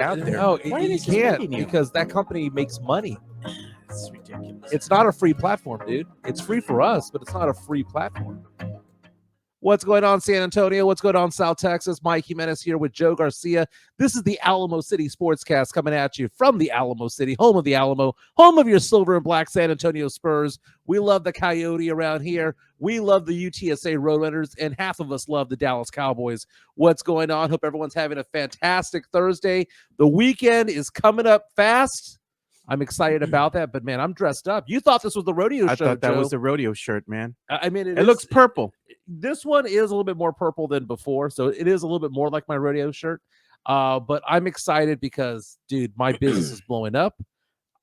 out there. No, Why are they you suspending can't you? because that company makes money. It's ridiculous. It's not a free platform, dude. It's free for us, but it's not a free platform. What's going on, San Antonio? What's going on, South Texas? Mike Jimenez here with Joe Garcia. This is the Alamo City Sportscast coming at you from the Alamo City, home of the Alamo, home of your silver and black San Antonio Spurs. We love the Coyote around here. We love the UTSA Roadrunners, and half of us love the Dallas Cowboys. What's going on? Hope everyone's having a fantastic Thursday. The weekend is coming up fast. I'm excited about that, but man, I'm dressed up. You thought this was the rodeo show, I thought that Joe. was the rodeo shirt, man. I mean, It looks purple. This one is a little bit more purple than before, so it is a little bit more like my rodeo shirt. But I'm excited because, dude, my business is blowing up.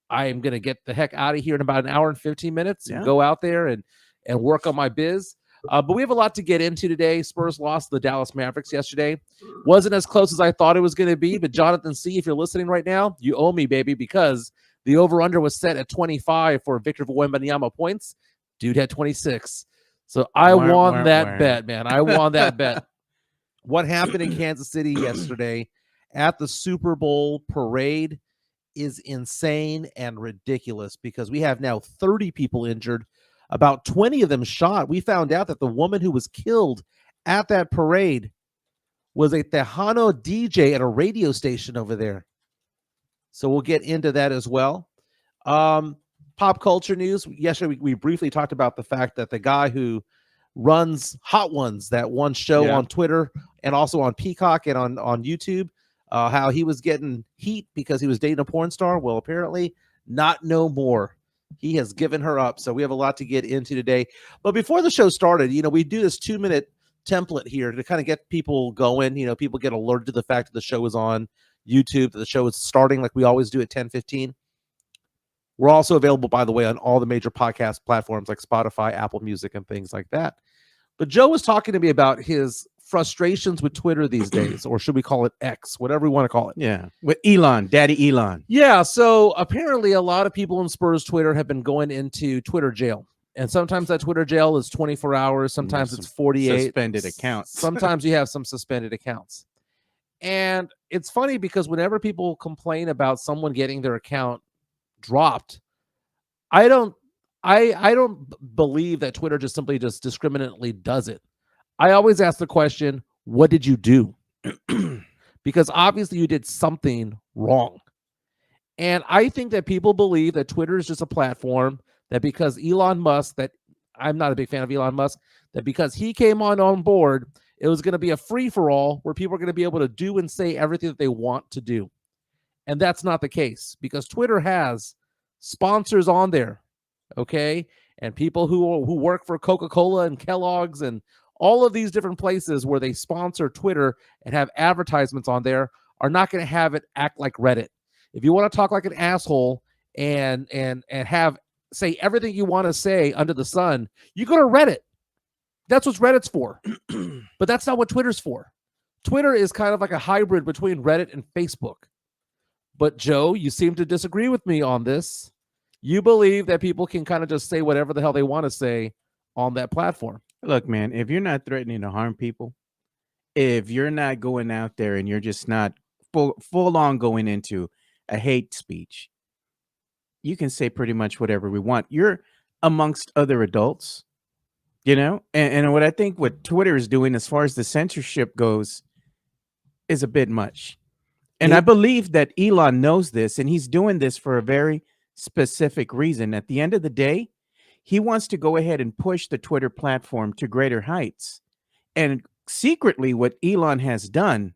I am going to get the heck out of here in about an hour and 15 minutes and go out there and work on my biz. But we have a lot to get into today. Spurs lost the Dallas Mavericks yesterday. Wasn't as close as I thought it was going to be, but Jonathan C., if you're listening right now, you owe me, baby, because the over-under was set at 25 for Victor Wembanyama points. Dude had 26. So I won that bet, man. I won that bet. What happened in Kansas City yesterday at the Super Bowl parade is insane and ridiculous because we have now 30 people injured, about 20 of them shot. We found out that the woman who was killed at that parade was a Tejano DJ at a radio station over there. So we'll get into that as well. Pop culture news. Yesterday, we briefly talked about the fact that the guy who runs Hot Ones, that one show on Twitter and also on Peacock and on YouTube, how he was getting heat because he was dating a porn star. Well, apparently not no more. He has given her up. So we have a lot to get into today. But before the show started, we do this 2-minute template here to kind of get people going. People get alerted to the fact that the show is on YouTube, that the show is starting like we always do at 10:15. We're also available, by the way, on all the major podcast platforms like Spotify, Apple Music, and things like that. But Joe was talking to me about his frustrations with Twitter these days, or should we call it X, whatever we want to call it. Yeah, with Elon, Daddy Elon. Yeah, so apparently a lot of people in Spurs Twitter have been going into Twitter jail. And sometimes that Twitter jail is 24 hours. Sometimes it's 48. Suspended accounts. Sometimes you have some suspended accounts. And it's funny because whenever people complain about someone getting their account dropped, I don't believe that Twitter just simply discriminately does it. I always ask the question, what did you do? Because obviously you did something wrong. And I think that people believe that Twitter is just a platform that because Elon Musk, that I'm not a big fan of Elon Musk, that because he came on board, it was going to be a free-for-all where people are going to be able to do and say everything that they want to do. And that's not the case because Twitter has sponsors on there, okay? And people who work for Coca-Cola and Kellogg's and all of these different places where they sponsor Twitter and have advertisements on there are not going to have it act like Reddit. If you want to talk like an asshole and have say everything you want to say under the sun, you go to Reddit. That's what Reddit's for. But that's not what Twitter's for. Twitter is kind of like a hybrid between Reddit and Facebook. But Joe, you seem to disagree with me on this. You believe that people can kind of just say whatever the hell they want to say on that platform. Look, man, if you're not threatening to harm people, if you're not going out there and you're just not full on going into a hate speech, you can say pretty much whatever we want. You're amongst other adults, and what I think what Twitter is doing as far as the censorship goes is a bit much. And I believe that Elon knows this, and he's doing this for a very specific reason. At the end of the day, he wants to go ahead and push the Twitter platform to greater heights. And secretly, what Elon has done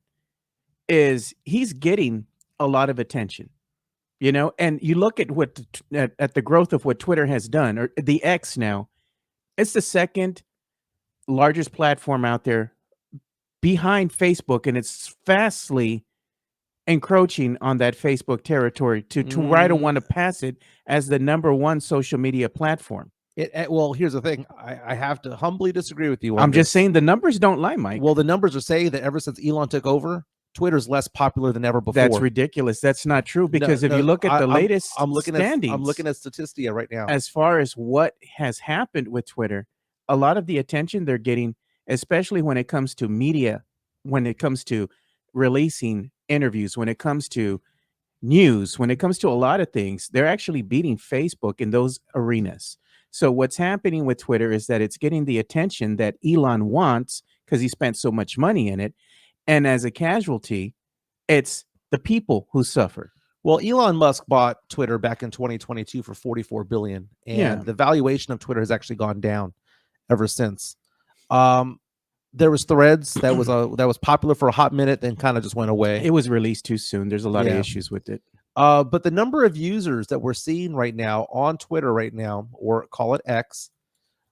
is he's getting a lot of attention, and you look at at the growth of what Twitter has done, or the X now, it's the second largest platform out there behind Facebook, and it's fastly encroaching on that Facebook territory to try to want to pass it as the #1 social media platform. Well, here's the thing. I have to humbly disagree with you. I'm just saying the numbers don't lie, Mike. Well, the numbers are saying that ever since Elon took over, Twitter's less popular than ever before. That's ridiculous. That's not true because if you look at the latest standings, I'm looking at Statistia right now. As far as what has happened with Twitter, a lot of the attention they're getting, especially when it comes to media, when it comes to releasing interviews, when it comes to news, when it comes to a lot of things, they're actually beating Facebook in those arenas. So what's happening with Twitter is that it's getting the attention that Elon wants because he spent so much money in it. And as a casualty, it's the people who suffer. Well, Elon Musk bought Twitter back in 2022 for $44 billion, and Yeah. the valuation of Twitter has actually gone down ever since. There was Threads that was popular for a hot minute, then kind of just went away. It was released too soon. There's a lot of Yeah. issues with it. But the number of users that we're seeing right now on Twitter right now, or call it X,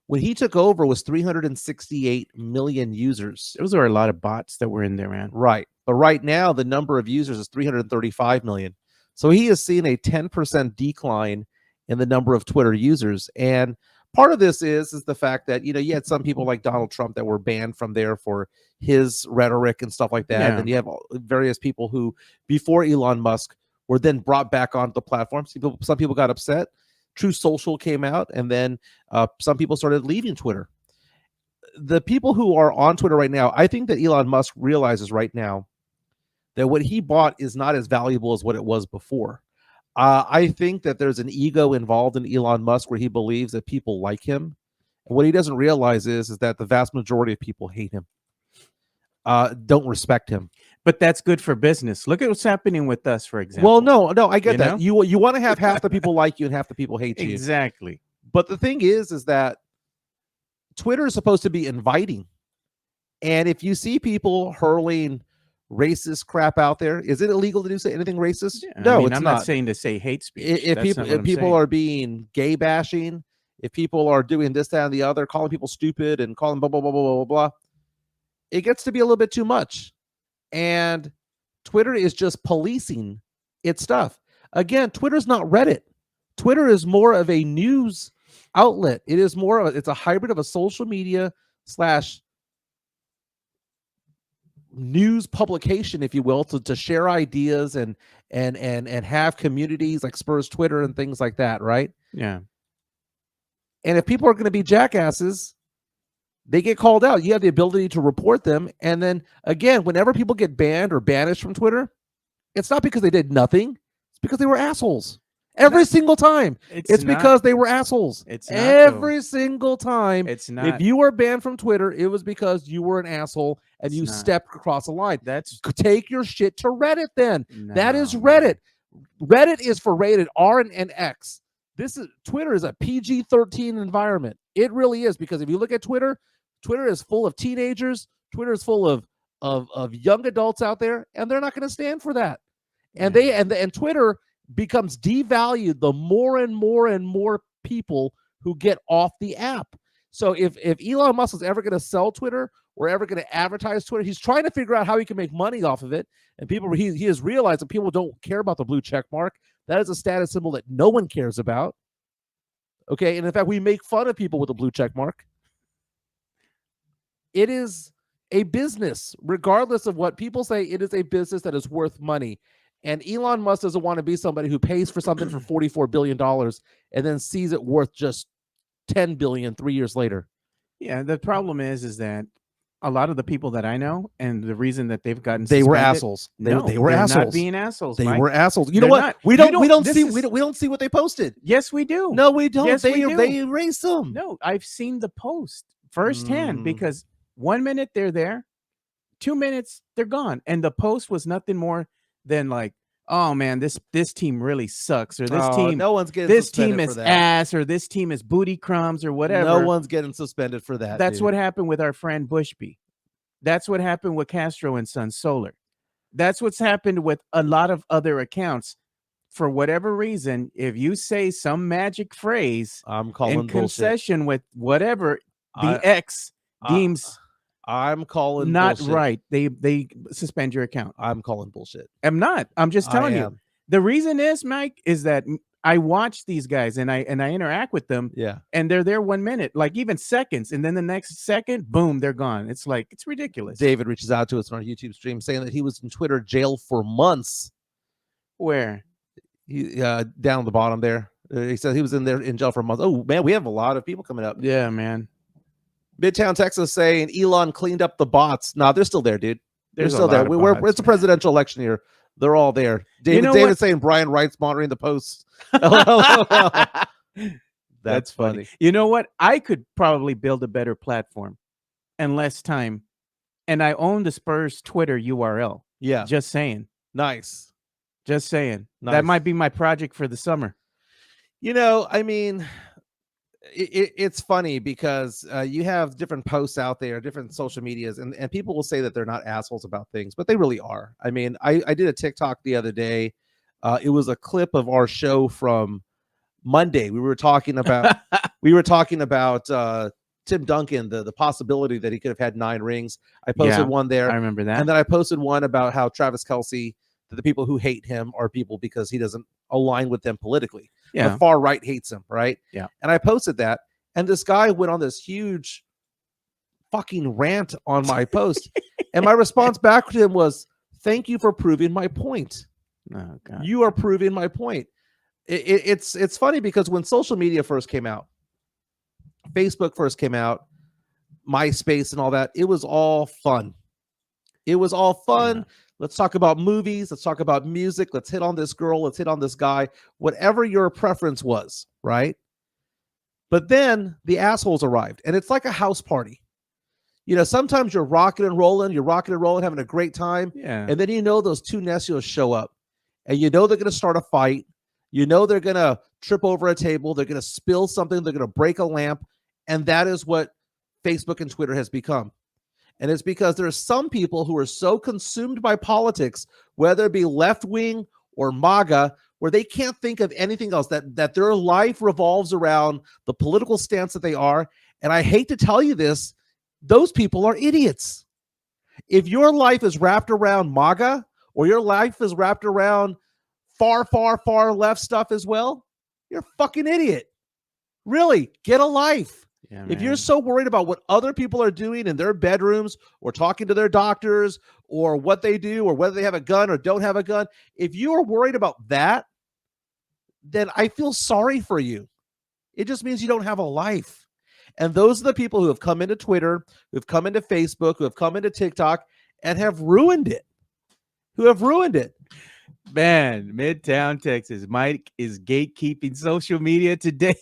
when he took over was 368 million users. Those are a lot of bots that were in there, man. Right. But right now, the number of users is 335 million. So he has seen a 10% decline in the number of Twitter users. And part of this is the fact that, you had some people like Donald Trump that were banned from there for his rhetoric and stuff like that. Yeah. And you have various people who, before Elon Musk, were then brought back onto the platform. Some people got upset. True Social came out, and then some people started leaving Twitter. The people who are on Twitter right now, I think that Elon Musk realizes right now that what he bought is not as valuable as what it was before. I think that there's an ego involved in Elon Musk where he believes that people like him. And what he doesn't realize is that the vast majority of people hate him, don't respect him. But that's good for business. Look at what's happening with us, for example. Well, no, I get You that. know? You want to have half the people like you and half the people hate you. Exactly. But the thing is that Twitter is supposed to be inviting. And if you see people hurling racist crap out there, is it illegal to do anything racist? Yeah, No, I mean, it's I'm not saying to say hate speech. If That's not what I'm people saying. are being gay bashing, if people are doing this, that, and the other, calling people stupid and calling blah, blah, blah, blah, blah, blah, it gets to be a little bit too much. And Twitter is just policing its stuff. Again, Twitter's not Reddit. Twitter is more of a news outlet. It is more of it's a hybrid of a social media / news publication, if you will, to share ideas and have communities like Spurs Twitter and things like that, right? Yeah. And if people are going to be jackasses, they get called out. You have the ability to report them. And then again, whenever people get banned or banished from Twitter, it's not because they did nothing. It's because they were assholes. Every single time. It's because they were assholes. It's not, every single time. It's not. If you were banned from Twitter, it was because you were an asshole and you stepped across a line. Take your shit to Reddit then. That is Reddit. Reddit is for rated R and X. Twitter is a PG-13 environment. It really is, because if you look at Twitter, Twitter is full of teenagers. Twitter is full of young adults out there, and they're not going to stand for that. And and Twitter becomes devalued the more and more and more people who get off the app. So if Elon Musk is ever going to sell Twitter or ever going to advertise Twitter, he's trying to figure out how he can make money off of it. And he has realized that people don't care about the blue check mark. That is a status symbol that no one cares about. Okay, and in fact, we make fun of people with a blue check mark. It is a business, regardless of what people say. It is a business that is worth money. And Elon Musk doesn't want to be somebody who pays for something for $44 billion and then sees it worth just $10 billion 3 years later. Yeah, the problem is that a lot of the people that I know, and the reason that they've gotten they were suspended- assholes. No, They were they're assholes. not being assholes. They Mike. were assholes. You They're know what? not. We don't see what they posted. Yes, we do. No, we don't. Yes, we do. They erased them. No, I've seen the post firsthand because 1 minute they're there, 2 minutes they're gone, and the post was nothing more than like, "Oh man, this team really sucks," or No one's getting this suspended team for is that. ass, or this team is booty crumbs, or whatever. No one's getting suspended for that. That's dude. what happened with our friend Bushby. That's what happened with Castro and Son Solar. That's what's happened with a lot of other accounts. For whatever reason, if you say some magic phrase I'm calling in bullshit. concession with whatever the X deems I'm calling not bullshit. right, they suspend your account. I'm calling bullshit. I'm not. I'm just telling I you. am. The reason is, Mike, is that I watch these guys and I interact with them. Yeah. And they're there 1 minute, like even seconds, and then the next second, boom, they're gone. It's like, it's ridiculous. David reaches out to us on our YouTube stream saying that he was in Twitter jail for months. Where? He down at the bottom there. He said he was in jail for months. Oh man, we have a lot of people coming up. Yeah, man. Midtown Texas saying Elon cleaned up the bots. Nah, they're still there, dude. They're There's a still there. lot of bots, It's a man. presidential election year. They're all there. You know David's what? saying Brian Wright's monitoring the posts. LOL. That's funny. You know what? I could probably build a better platform in less time, and I own the Spurs Twitter URL. Yeah. Just saying. Nice. Just saying. Nice. That might be my project for the summer. You know, I mean, it's funny because you have different posts out there, different social medias, and people will say that they're not assholes about things, but they really are. I mean, I did a TikTok the other day. It was a clip of our show from Monday. We were talking about Tim Duncan, the possibility that he could have had 9 rings. I posted one there. I remember that. And then I posted one about how Travis Kelce, that the people who hate him are people because he doesn't align with them politically. Yeah. The far right hates him, right? Yeah. And I posted that, and this guy went on this huge fucking rant on my post. And my response back to him was, thank you for proving my point. Oh, God. You are proving my point. It's funny because when social media first came out, Facebook first came out, MySpace and all that, it was all fun. It was all fun. Yeah. Let's talk about movies. Let's talk about music. Let's hit on this girl. Let's hit on this guy. Whatever your preference was, right? But then the assholes arrived, and it's like a house party. You know, sometimes you're rocking and rolling, having a great time. Yeah. And then you know those 2 Necios show up, and you know they're going to start a fight. You know they're going to trip over a table. They're going to spill something. They're going to break a lamp. And that is what Facebook and Twitter has become. And it's because there are some people who are so consumed by politics, whether it be left-wing or MAGA, where they can't think of anything else, that their life revolves around the political stance that they are. And I hate to tell you this, those people are idiots. If your life is wrapped around MAGA, or your life is wrapped around far, far, far left stuff as well, you're a fucking idiot. Really, get a life. Yeah, if you're so worried about what other people are doing in their bedrooms or talking to their doctors or what they do or whether they have a gun or don't have a gun, if you are worried about that, then I feel sorry for you. It just means you don't have a life. And those are the people who have come into Twitter, who have come into Facebook, who have come into TikTok and have ruined it. Man, Midtown Texas. Mike is gatekeeping social media today.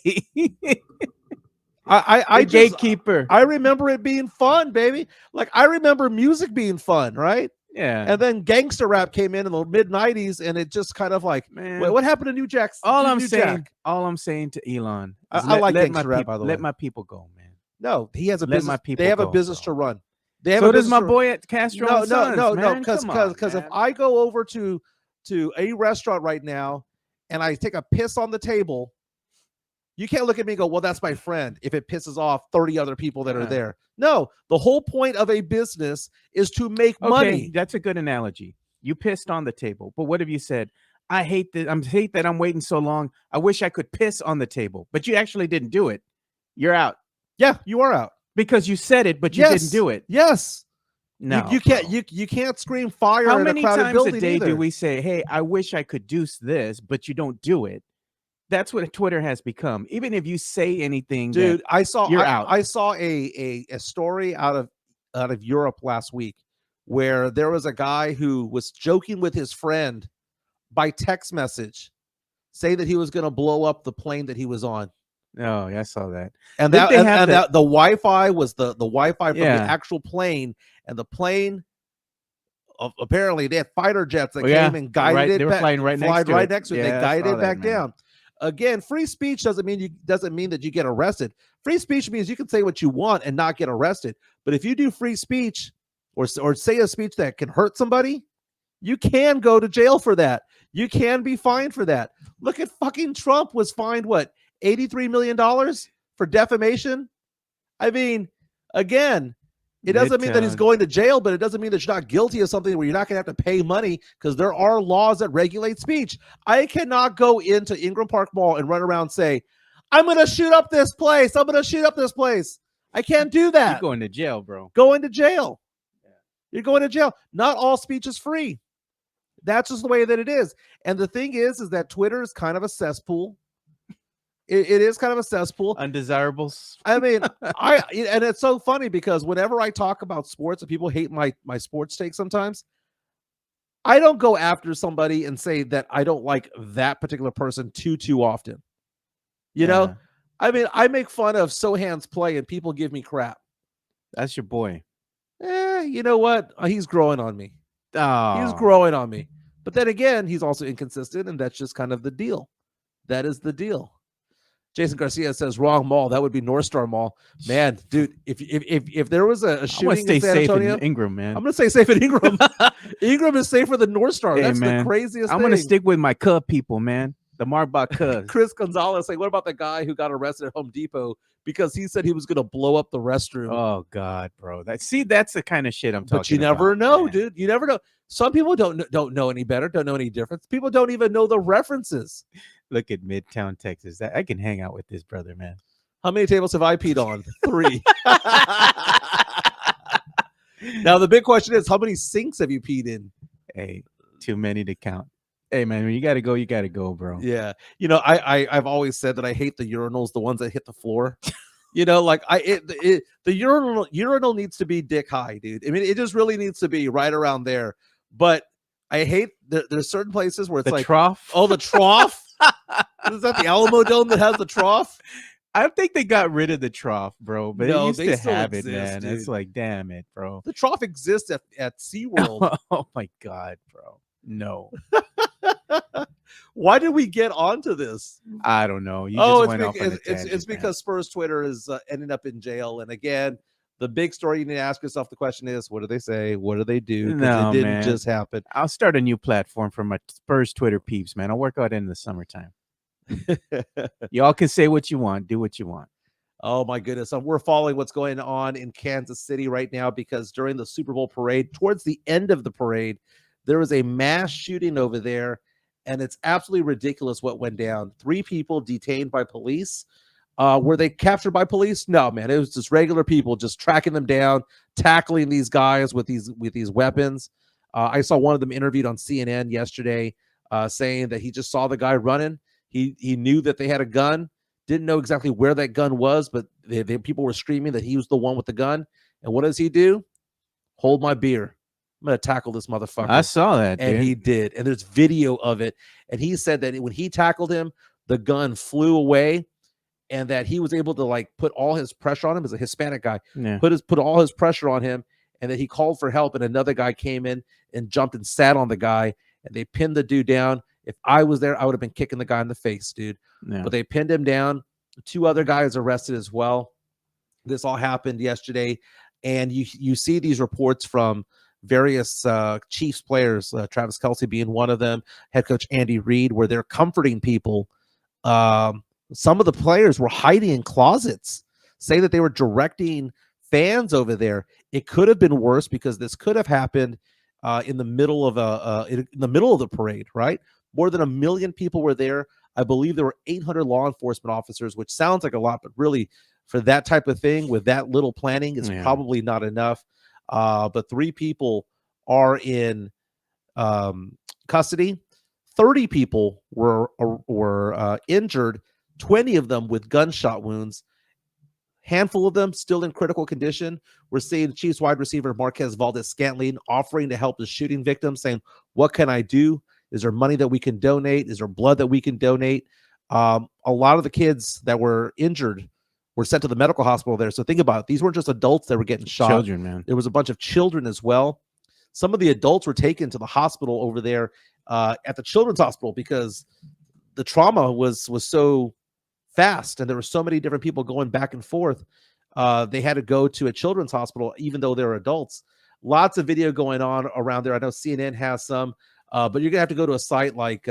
I gatekeeper. I remember it being fun, baby. Like, I remember music being fun, right? Yeah. And then gangster rap came in the mid-90s, and it just kind of like, man, wait, what happened to New Jack? All I'm saying to Elon, I like gangster rap, by the way. Let my people go, man. No, he has a let business. My people they have go, a business to run. So does my boy at Castro. No, because if I go over to a restaurant right now and I take a piss on the table, you can't look at me and go, well, that's my friend, if it pisses off 30 other people that are there. No, the whole point of a business is to make money. That's a good analogy. You pissed on the table, but what have you said? I hate that I'm waiting so long. I wish I could piss on the table, but you actually didn't do it. You're out. Yeah, you are out. Because you said it, but you didn't do it. Yes. No, you can't. You can't scream fire. How in many a crowded times building a day either. do we say, "Hey, I wish I could do this," but you don't do it? That's what Twitter has become. Even if you say anything, dude, I saw a story out of Europe last week where there was a guy who was joking with his friend by text message, say that he was going to blow up the plane that he was on. Oh, yeah, I saw that. And that the Wi-Fi was the Wi-Fi from the actual plane, and the plane apparently they had fighter jets that came and guided it. They were flying right next to it. They guided it back down. Again, free speech doesn't mean that you get arrested. Free speech means you can say what you want and not get arrested. But if you do free speech or say a speech that can hurt somebody, you can go to jail for that. You can be fined for that. Look at fucking Trump was fined what? $83 million for defamation. I mean, again, it doesn't mean that he's going to jail, but it doesn't mean that you're not guilty of something where you're not going to have to pay money, because there are laws that regulate speech. I cannot go into Ingram Park Mall and run around and say, I'm going to shoot up this place. I'm going to shoot up this place. I can't do that. You're going to jail, bro. Going to jail. Yeah. You're going to jail. Not all speech is free. That's just the way that it is. And the thing is that Twitter is kind of a cesspool. it is kind of a cesspool. Undesirables. I mean, and it's so funny because whenever I talk about sports and people hate my sports take sometimes, I don't go after somebody and say that I don't like that particular person too often. You know, I mean, I make fun of Sohan's play and people give me crap. That's your boy. You know what? He's growing on me. Oh. He's growing on me. But then again, he's also inconsistent, and that's just kind of the deal. That is the deal. Jason Garcia says wrong mall. That would be North Star Mall. Man, dude, if there was a shooting in San Antonio, in Ingram, man. I'm gonna stay safe in Ingram. Ingram is safer than North Star. Hey, that's man, the craziest I'm thing. gonna stick with my Cub people, man. The Marbach Cubs. Chris Gonzalez saying, what about the guy who got arrested at Home Depot because he said he was gonna blow up the restroom? Oh God, bro. That's the kind of shit I'm talking about. But you never know, man. dude. You never know. Some people don't know any better, don't know any difference. People don't even know the references. Look at Midtown, Texas. I can hang out with this brother, man. How many tables have I peed on? 3. Now the big question is, how many sinks have you peed in? Hey, too many to count. Hey, man, when you gotta go, bro. Yeah, you know, I've always said that I hate the urinals, the ones that hit the floor. You know, like the urinal needs to be dick high, dude. I mean, it just really needs to be right around there. But I hate there's certain places where it's the like trough. Oh, the trough. Is that the Alamo Dome that has the trough? I think they got rid of the trough, bro. But No, it used they to still have exist, it, man. dude. It's like, damn it, bro. The trough exists at SeaWorld. Oh my God, bro. No. Why did we get onto this? I don't know. You just went off on a it's tangent, because Spurs Twitter is ending up in jail. And again, the big story you need to ask yourself the question is, what do they say? What do they do? Because No, it didn't man. just happen. I'll start a new platform for my Spurs Twitter peeps, man. I'll work out in the summertime. Y'all can say what you want. Do what you want. Oh, my goodness. We're following what's going on in Kansas City right now because during the Super Bowl parade, towards the end of the parade, there was a mass shooting over there, and it's absolutely ridiculous what went down. 3 people detained by police. Were they captured by police? No, man. It was just regular people just tracking them down, tackling these guys with these weapons. I saw one of them interviewed on CNN yesterday saying that he just saw the guy running. He knew that they had a gun. Didn't know exactly where that gun was, but people were screaming that he was the one with the gun. And what does he do? Hold my beer. I'm going to tackle this motherfucker. I saw that, and dude. he did. And there's video of it. And he said that when he tackled him, the gun flew away and that he was able to like put all his pressure on him as a Hispanic guy, put all his pressure on him, and that he called for help. And another guy came in and jumped and sat on the guy, and they pinned the dude down. If I was there, I would have been kicking the guy in the face, dude. Yeah. But they pinned him down. 2 other guys arrested as well. This all happened yesterday. And you see these reports from various Chiefs players, Travis Kelce being one of them, head coach Andy Reid, where they're comforting people. Some of the players were hiding in closets, saying that they were directing fans over there. It could have been worse because this could have happened in the middle of the parade, right? More than 1 million people were there. I believe there were 800 law enforcement officers, which sounds like a lot, but really for that type of thing with that little planning is probably not enough. But 3 people are in custody. 30 people were injured, 20 of them with gunshot wounds. Handful of them still in critical condition. We're seeing Chiefs wide receiver Marquez Valdez-Scantling offering to help the shooting victims, saying, what can I do? Is there money that we can donate? Is there blood that we can donate? A lot of the kids that were injured were sent to the medical hospital there. So think about it. These weren't just adults that were getting shot. Children, man. There was a bunch of children as well. Some of the adults were taken to the hospital over there at the children's hospital because the trauma was so fast and there were so many different people going back and forth. They had to go to a children's hospital, even though they're adults. Lots of video going on around there. I know CNN has some, but you're gonna have to go to a site like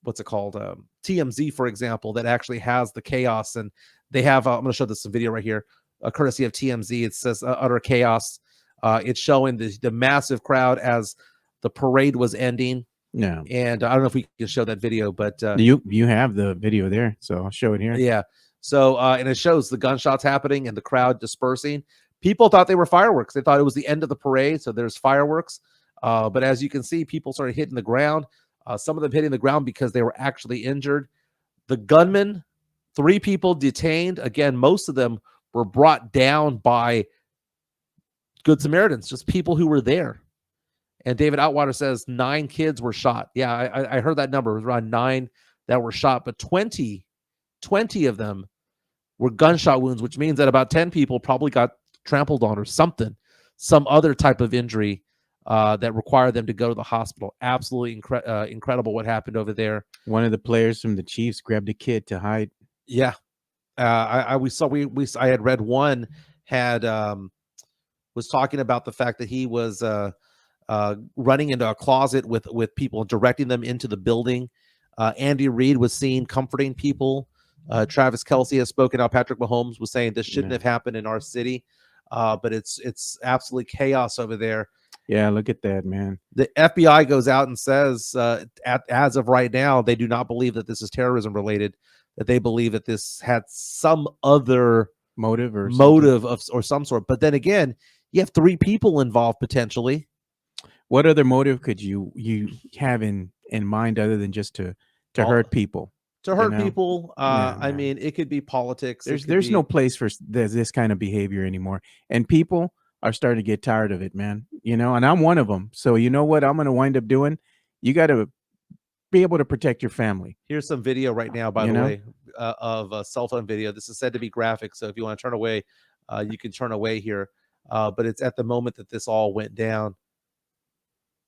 what's it called? TMZ, for example, that actually has the chaos. And they have, I'm going to show this some video right here, courtesy of TMZ. It says utter chaos. It's showing the massive crowd as the parade was ending. Yeah. And I don't know if we can show that video, but you have the video there, so I'll show it here. Yeah. So, and it shows the gunshots happening and the crowd dispersing. People thought they were fireworks. They thought it was the end of the parade. So there's fireworks. But as you can see, people started hitting the ground. Some of them hitting the ground because they were actually injured. The gunman, 3 people detained. Again, most of them were brought down by Good Samaritans, just people who were there. And David Outwater says 9 kids were shot. Yeah, I heard that number. It was around 9 that were shot, but 20 of them were gunshot wounds, which means that about 10 people probably got trampled on or something, some other type of injury that required them to go to the hospital. Absolutely incredible what happened over there. One of the players from the Chiefs grabbed a kid to hide. Yeah, I had read one had was talking about the fact that he was running into a closet with people, directing them into the building. Andy Reid was seen comforting people. Travis Kelce has spoken out. Patrick Mahomes was saying this shouldn't have happened in our city, but it's absolutely chaos over there. Yeah, look at that, man. The FBI goes out and says, as of right now, they do not believe that this is terrorism related. That they believe that this had some other motive or some sort. But then again, you have 3 people involved potentially. What other motive could you have in mind other than just to hurt people? To hurt people. I mean, it could be politics. There's no place for this kind of behavior anymore. And people are starting to get tired of it, man. And I'm one of them. So you know what I'm going to wind up doing? You got to be able to protect your family. Here's some video right now, by the way, of a cell phone video. This is said to be graphic. So if you want to turn away, you can turn away here. But it's at the moment that this all went down.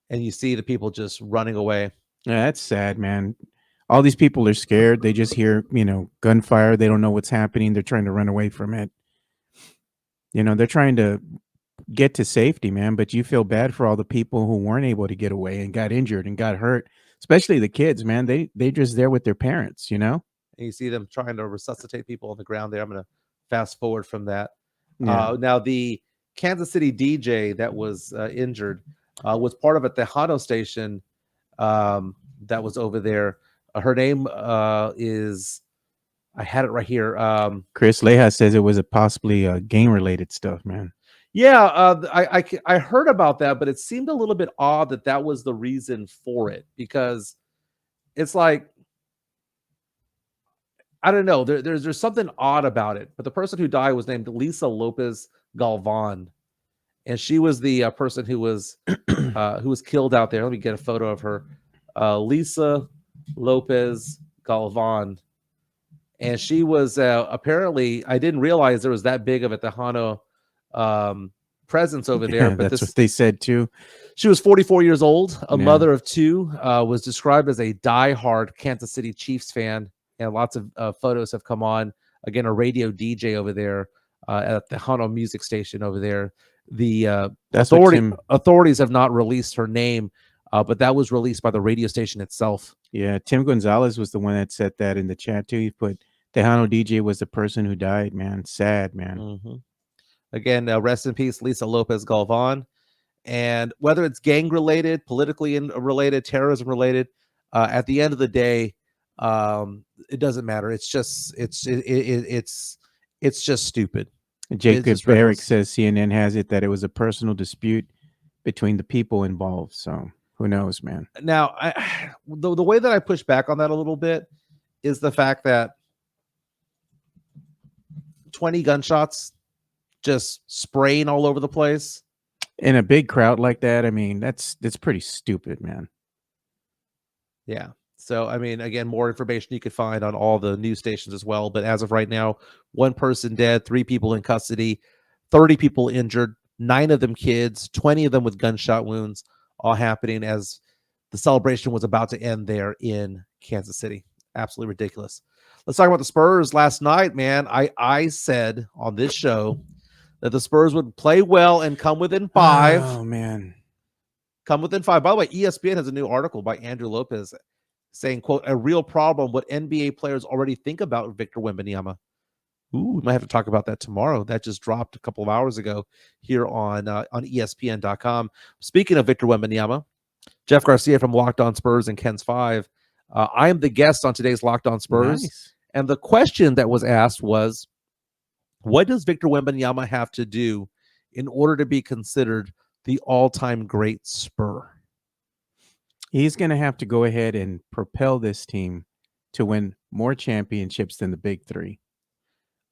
And you see the people just running away. Yeah, that's sad, man. All these people are scared. They just hear, gunfire. They don't know what's happening. They're trying to run away from it. They're trying to get to safety, man. But you feel bad for all the people who weren't able to get away and got injured and got hurt, especially the kids, man. They're just there with their parents, And you see them trying to resuscitate people on the ground there. I'm going to fast forward from that. Yeah. Now, the Kansas City DJ that was injured was part of a Tejano station that was over there. Her name is, I had it right here. Chris Leha says it was possibly gang-related stuff, man. Yeah, I heard about that, but it seemed a little bit odd that was the reason for it, because it's like, I don't know, there's something odd about it. But the person who died was named Lisa Lopez Galvan, and she was the person who was killed out there. Let me get a photo of her. Lisa Lopez Galvan, and she was apparently, I didn't realize there was that big of a Tejano presence over there. But that's what they said too. She was 44 years old, a mother of 2, was described as a diehard Kansas City Chiefs fan, and lots of photos have come on. Again, a radio DJ over there at the Tejano music station over there. The authorities have not released her name, but that was released by the radio station itself. Yeah, Tim Gonzalez was the one that said that in the chat too. He put Tejano DJ was the person who died, man. Sad, man. Mm-hmm. Again, rest in peace, Lisa Lopez Galvan. And whether it's gang related, politically related, terrorism related, at the end of the day, it doesn't matter. It's just stupid. Jacob Barrick says CNN has it that it was a personal dispute between the people involved. So who knows, man? Now, the way that I push back on that a little bit is the fact that 20 gunshots just spraying all over the place in a big crowd like that. I mean, that's pretty stupid, man. Yeah. So, I mean, again, more information you could find on all the news stations as well. But as of right now, 1 person dead, 3 people in custody, 30 people injured, 9 of them kids, 20 of them with gunshot wounds, all happening as the celebration was about to end there in Kansas City. Absolutely ridiculous. Let's talk about the Spurs last night, man. I said on this show that the Spurs would play well and come within 5. Oh, man. Come within 5. By the way, ESPN has a new article by Andrew Lopez saying, quote, a real problem what NBA players already think about Victor Wembanyama. Ooh, we might have to talk about that tomorrow. That just dropped a couple of hours ago here on ESPN.com. Speaking of Victor Wembanyama, Jeff Garcia from Locked On Spurs and Ken's 5. I am the guest on today's Locked On Spurs. Nice. And the question that was asked was, what does Victor Wembanyama have to do in order to be considered the all-time great Spur? He's going to have to go ahead and propel this team to win more championships than the big three.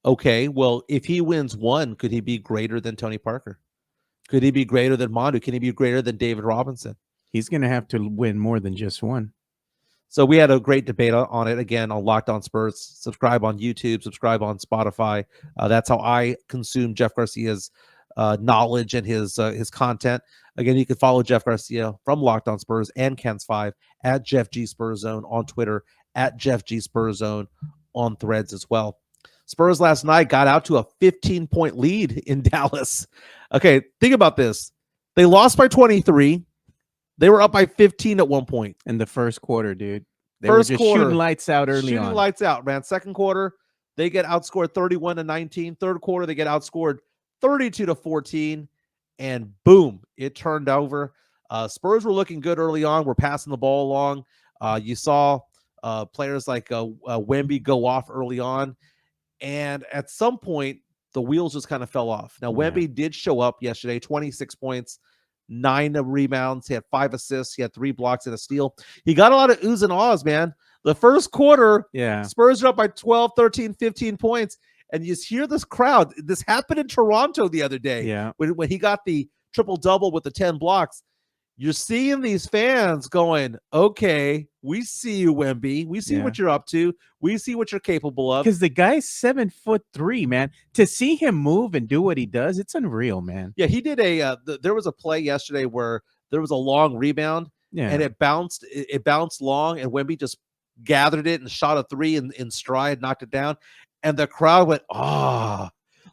Okay, well, if he wins one, could he be greater than Tony Parker? Could he be greater than Manu? Can he be greater than David Robinson? He's going to have to win more than just one. So we had a great debate on it, again, on Locked On Spurs. Subscribe on YouTube, subscribe on Spotify. That's how I consume Jeff Garcia's knowledge and his content. Again, you can follow Jeff Garcia from Locked On Spurs and Ken's 5 at Jeff G Spurs Zone on Twitter, at Jeff G Spurs Zone on Threads as well. Spurs last night got out to a 15-point lead in Dallas. Okay, think about this. They lost by 23. They were up by 15 at one point. In the first quarter, dude. They First were just quarter, shooting lights out early shooting on. lights out, man. Second quarter, they get outscored 31-19. Third quarter, they get outscored 32-14. And boom, it turned over. Spurs were looking good early on. We're passing the ball along. You saw players like Wemby go off early on. And at some point, the wheels just kind of fell off. Now, Wemby did show up yesterday, 26 points, 9 rebounds. He had 5 assists. He had 3 blocks and a steal. He got a lot of oohs and ahs, man. The first quarter, Spurs are up by 12, 13, 15 points. And you hear this crowd. This happened in Toronto the other day. When he got the triple-double with the 10 blocks. You're seeing these fans going, okay, we see you, Wemby. We see what you're up to. We see what you're capable of. Because the guy's 7'3", man. To see him move and do what he does, it's unreal, man. Yeah, he did there was a play yesterday where there was a long rebound and it bounced long, and Wemby just gathered it and shot a 3 in stride, knocked it down. And the crowd went,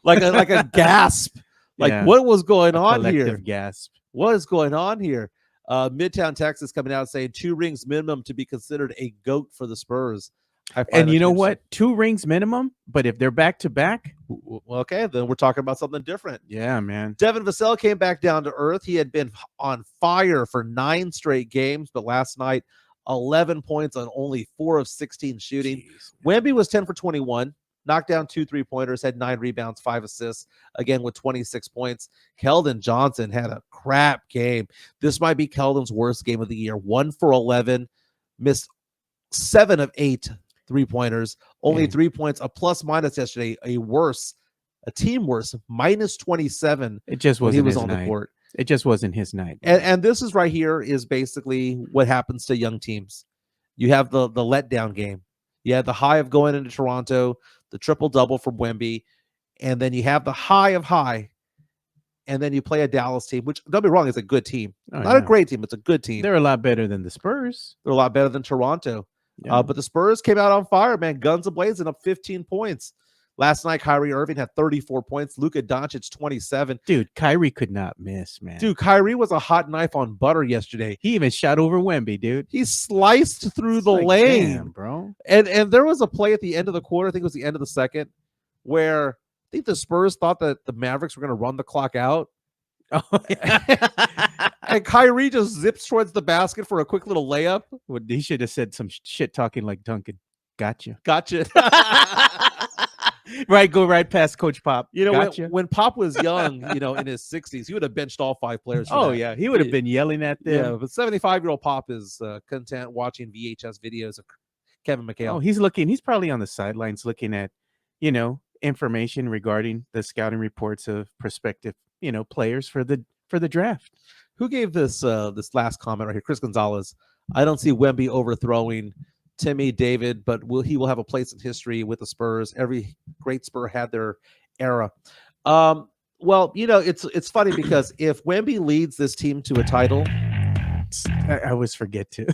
like a gasp. Like, what was going on here? Gasp. What is going on here? Midtown Texas coming out saying 2 rings minimum to be considered a GOAT for the Spurs. And you know what? 2 rings minimum, but if they're back to back, well, okay, then we're talking about something different. Yeah, man. Devin Vassell came back down to earth. He had been on fire for 9 straight games, but last night, 11 points on only 4 of 16 shooting. Wemby was 10 for 21. Knocked down 2 3-pointers, had 9 rebounds, 5 assists, again with 26 points. Keldon Johnson had a crap game. This might be Keldon's worst game of the year. 1 for 11, missed 7 of 8 3-pointers, only 3 points, a plus-minus yesterday, a team worse, minus 27. It just wasn't he was his on night. The court. It just wasn't his night. And this is right here is basically what happens to young teams. You have the letdown game. You had the high of going into Toronto, the triple-double from Wemby, and then you have the high of high, and then you play a Dallas team, which, don't be wrong, is a good team. Not a great team, it's a good team. They're a lot better than the Spurs. They're a lot better than Toronto. But the Spurs came out on fire, man. Guns a-blazing, up 15 points. Last night, Kyrie Irving had 34 points. Luka Doncic, 27. Dude, Kyrie could not miss, man. Dude, Kyrie was a hot knife on butter yesterday. He even shot over Wemby, dude. He sliced through the lane. Damn, bro. And there was a play at the end of the quarter, I think it was the end of the second, where I think the Spurs thought that the Mavericks were going to run the clock out. Oh, yeah. And Kyrie just zips towards the basket for a quick little layup. Well, he should have said some shit talking like Duncan. Gotcha. Right, go right past Coach Pop. You know, when Pop was young, you know, in his 60s, he would have benched all 5 players. Yeah, he would have been yelling at them. Yeah, but 75-year-old Pop is content watching VHS videos of Kevin McHale. Oh, he's probably on the sidelines looking at, you know, information regarding the scouting reports of prospective, you know, players for the draft. Who gave this last comment right here? Chris Gonzalez. I don't see Wemby overthrowing Timmy, David, but he will have a place in history with the Spurs. Every great Spur had their era. Well, you know, it's funny because if Wemby leads this team to a title, I always forget to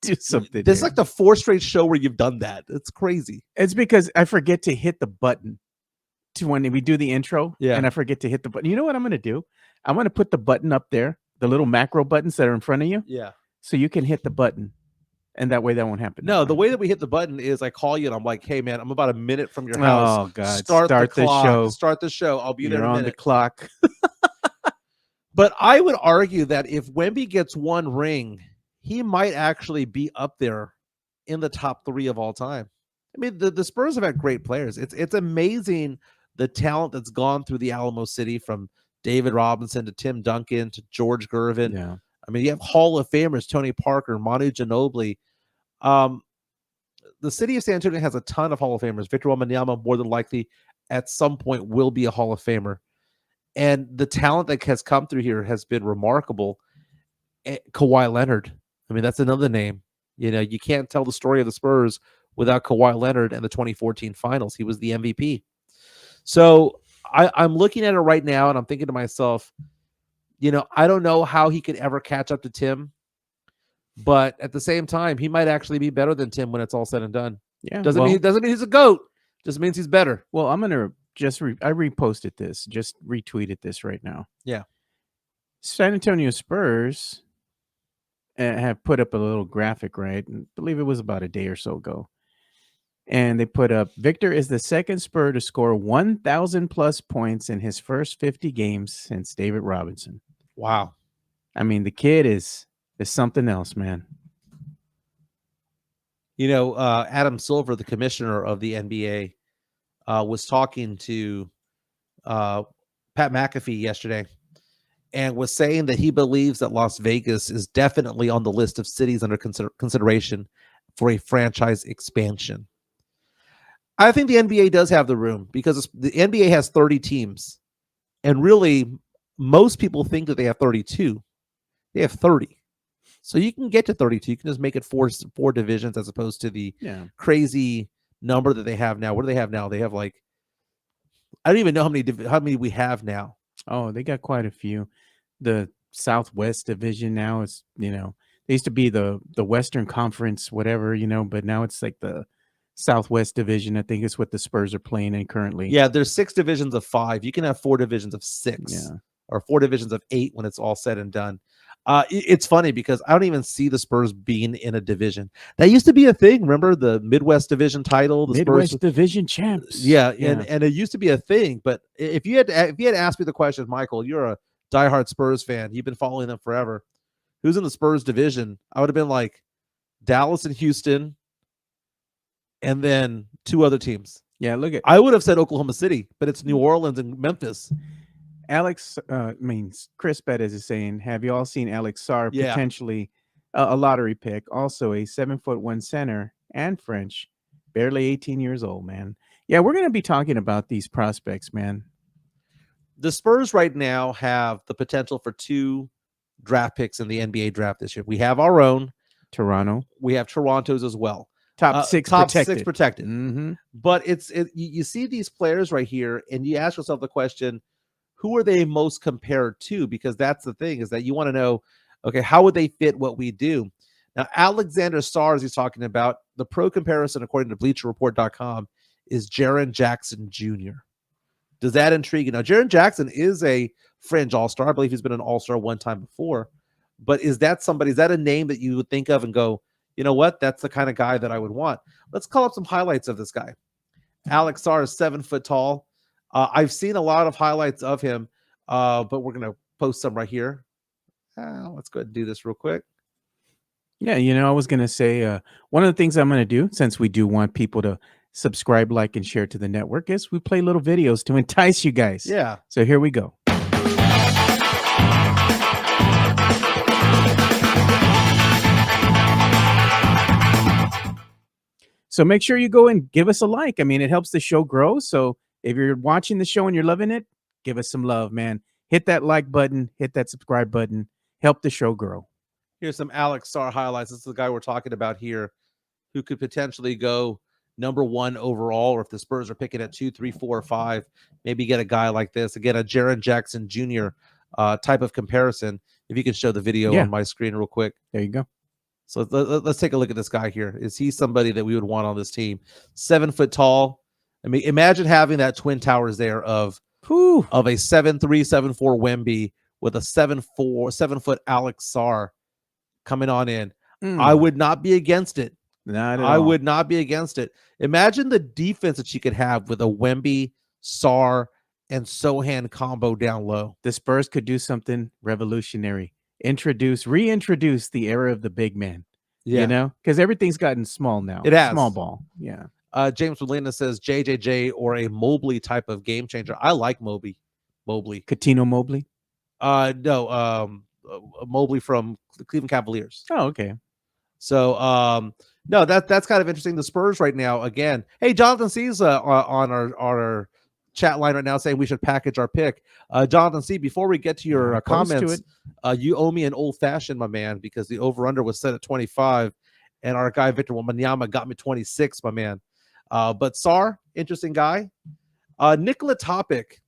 do something. This is like the 4th straight show where you've done that. It's crazy. It's because I forget to hit the button to when we do the intro. Yeah, and I forget to hit the button. You know what I'm going to do? I'm going to put the button up there, the little macro buttons that are in front of you. Yeah, so you can hit the button. And that way that won't happen. No, the way that we hit the button is I call you and I'm like, hey, man, I'm about a minute from your house. Oh, God. Start the clock. show. Start the show. I'll be there in a minute. On the clock. But I would argue that if Wemby gets 1 ring, he might actually be up there in the top 3 of all time. I mean, the Spurs have had great players. It's amazing the talent that's gone through the Alamo City, from David Robinson to Tim Duncan to George Gervin. Yeah. I mean, you have Hall of Famers, Tony Parker, Manu Ginobili. the city of San Antonio has a ton of Hall of Famers. Victor Wembanyama, more than likely, at some point will be a Hall of Famer. And the talent that has come through here has been remarkable. Kawhi Leonard. I mean, that's another name. You can't tell the story of the Spurs without Kawhi Leonard and the 2014 finals. He was the MVP. So I'm looking at it right now, and I'm thinking to myself, I don't know how he could ever catch up to Tim, but at the same time, he might actually be better than Tim when it's all said and done. Yeah. Doesn't mean he's a GOAT. Just means he's better. Well, I'm gonna I reposted this, just retweeted this right now. Yeah. San Antonio Spurs have put up a little graphic, right? I believe it was about a day or so ago. And they put up, Victor is the second Spur to score 1,000 plus points in his first 50 games since David Robinson. Wow. I mean, the kid is something else, man. Adam Silver, the commissioner of the NBA, was talking to Pat McAfee yesterday and was saying that he believes that Las Vegas is definitely on the list of cities under consideration for a franchise expansion. I think the NBA does have the room because the NBA has 30 teams, and really most people think that they have 32. They have 30. So you can get to 32. You can just make it four divisions as opposed to the crazy number that they have now. What do they have now? They have I don't even know how many we have now. Oh, they got quite a few. The Southwest Division now is, they used to be the Western Conference, whatever, but now it's like the Southwest Division. I think is what the Spurs are playing in currently. Yeah, there's 6 divisions of 5. You can have 4 divisions of 6 or 4 divisions of 8 when it's all said and done. It's funny because I don't even see the Spurs being in a division. That used to be a thing. Remember the Midwest Division title? The Midwest Spurs Division champs. Yeah, and it used to be a thing. But if you had asked me the question, Michael, you're a diehard Spurs fan. You've been following them forever. Who's in the Spurs division? I would have been like Dallas and Houston, and then 2 other teams. Yeah, I would have said Oklahoma City, but it's New Orleans and Memphis. Chris Bettis is saying, have you all seen Alex Sarr, potentially a lottery pick, also a 7'1" center and French, barely 18 years old, man. Yeah, we're going to be talking about these prospects, man. The Spurs right now have the potential for 2 draft picks in the NBA draft this year. We have our own. Toronto. We have Toronto's as well. Top 6 protected. Mm-hmm. But you see these players right here, and you ask yourself the question, who are they most compared to? Because that's the thing, is that you want to know, okay, how would they fit what we do? Now, Alexander Sarr, he's talking about, the pro comparison, according to BleacherReport.com, is Jaren Jackson Jr. Does that intrigue you? Now, Jaren Jackson is a fringe all-star. I believe he's been an all-star one time before. But is that a name that you would think of and go, you know what? That's the kind of guy that I would want. Let's call up some highlights of this guy. Alex Sarr is 7 foot tall. I've seen a lot of highlights of him, but we're going to post some right here. Let's go ahead and do this real quick. Yeah, I was going to say one of the things I'm going to do, since we do want people to subscribe, like, and share to the network, is we play little videos to entice you guys. Yeah. So here we go. So make sure you go and give us a like. I mean, it helps the show grow. So if you're watching the show and you're loving it, give us some love, man. Hit that like button, hit that subscribe button, help the show grow. Here's some Alex Sarr highlights. This is the guy we're talking about here, who could potentially go number 1 overall, or if the Spurs are picking at 2, 3, 4, or 5, maybe get a guy like this. Again, a Jaren Jackson Jr. Type of comparison. If you can show the video on my screen real quick. There you go. So let's take a look at this guy here. Is he somebody that we would want on this team? 7 foot tall. I mean, imagine having that twin towers there of a 7'3", 7'4" Wemby with a 7 foot Alex Sarr coming on in. I would not be against it. Not at all. I would not be against it. Imagine the defense that you could have with a Wemby, Sarr, and Sohan combo down low. The Spurs could do something revolutionary. Reintroduce the era of the big man. Yeah. Because everything's gotten small now. It has. Small ball. Yeah. James Molina says JJJ or a Mobley type of game changer. I like Mobley. Coutinho Mobley? No. Mobley from the Cleveland Cavaliers. Oh, okay. So no, that's kind of interesting. The Spurs right now again. Hey, Jonathan C's on our chat line right now saying we should package our pick. Jonathan C, before we get to your comments, you owe me an old fashioned, my man, because the over under was set at 25, and our guy Victor Wembanyama got me 26, my man. But Sar, interesting guy. Nikola Topic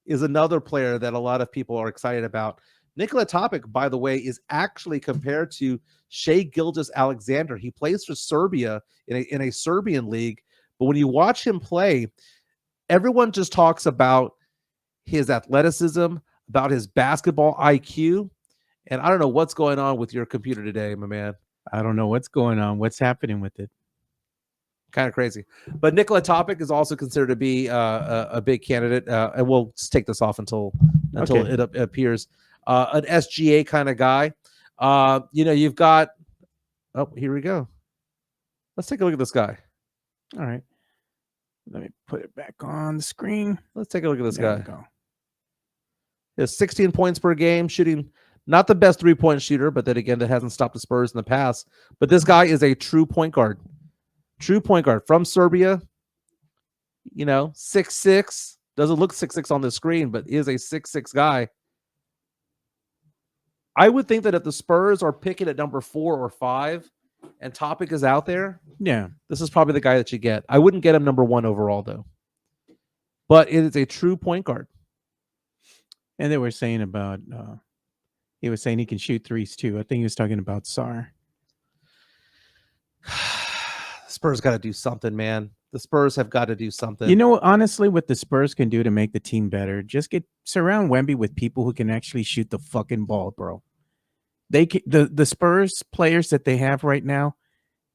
is another player that a lot of people are excited about. Nikola Topic, by the way, is actually compared to Shai Gilgeous-Alexander. He plays for Serbia in a Serbian league, but when you watch him play, everyone just talks about his athleticism, about his basketball IQ, and I don't know what's going on with your computer today, my man. I don't know what's going on. What's happening with it? Kind of crazy. But Nikola Topic is also considered to be a big candidate, and we'll just take this off until Okay. it appears. An SGA kind of guy. You've got. Oh, here we go. Let's take a look at this guy. All right. Let me put it back on the screen. Let's take a look at this There guy. we go. He has 16 points per game, shooting not the best 3-point shooter, but then again, that hasn't stopped the Spurs in the past. But this guy is a true point guard. True point guard from Serbia. 6'6". Doesn't look 6'6" on the screen, but is a 6'6" guy. I would think that if the Spurs are picking at number 4 or 5 and Topic is out there, Yeah. this is probably the guy that you get. I wouldn't get him number 1 overall, though. But it is a true point guard. And they were saying about, he was saying he can shoot threes too. I think he was talking about Sar. Spurs got to do something, man. The Spurs have got to do something. Honestly, what the Spurs can do to make the team better, just surround Wemby with people who can actually shoot the fucking ball, bro. The Spurs players that they have right now,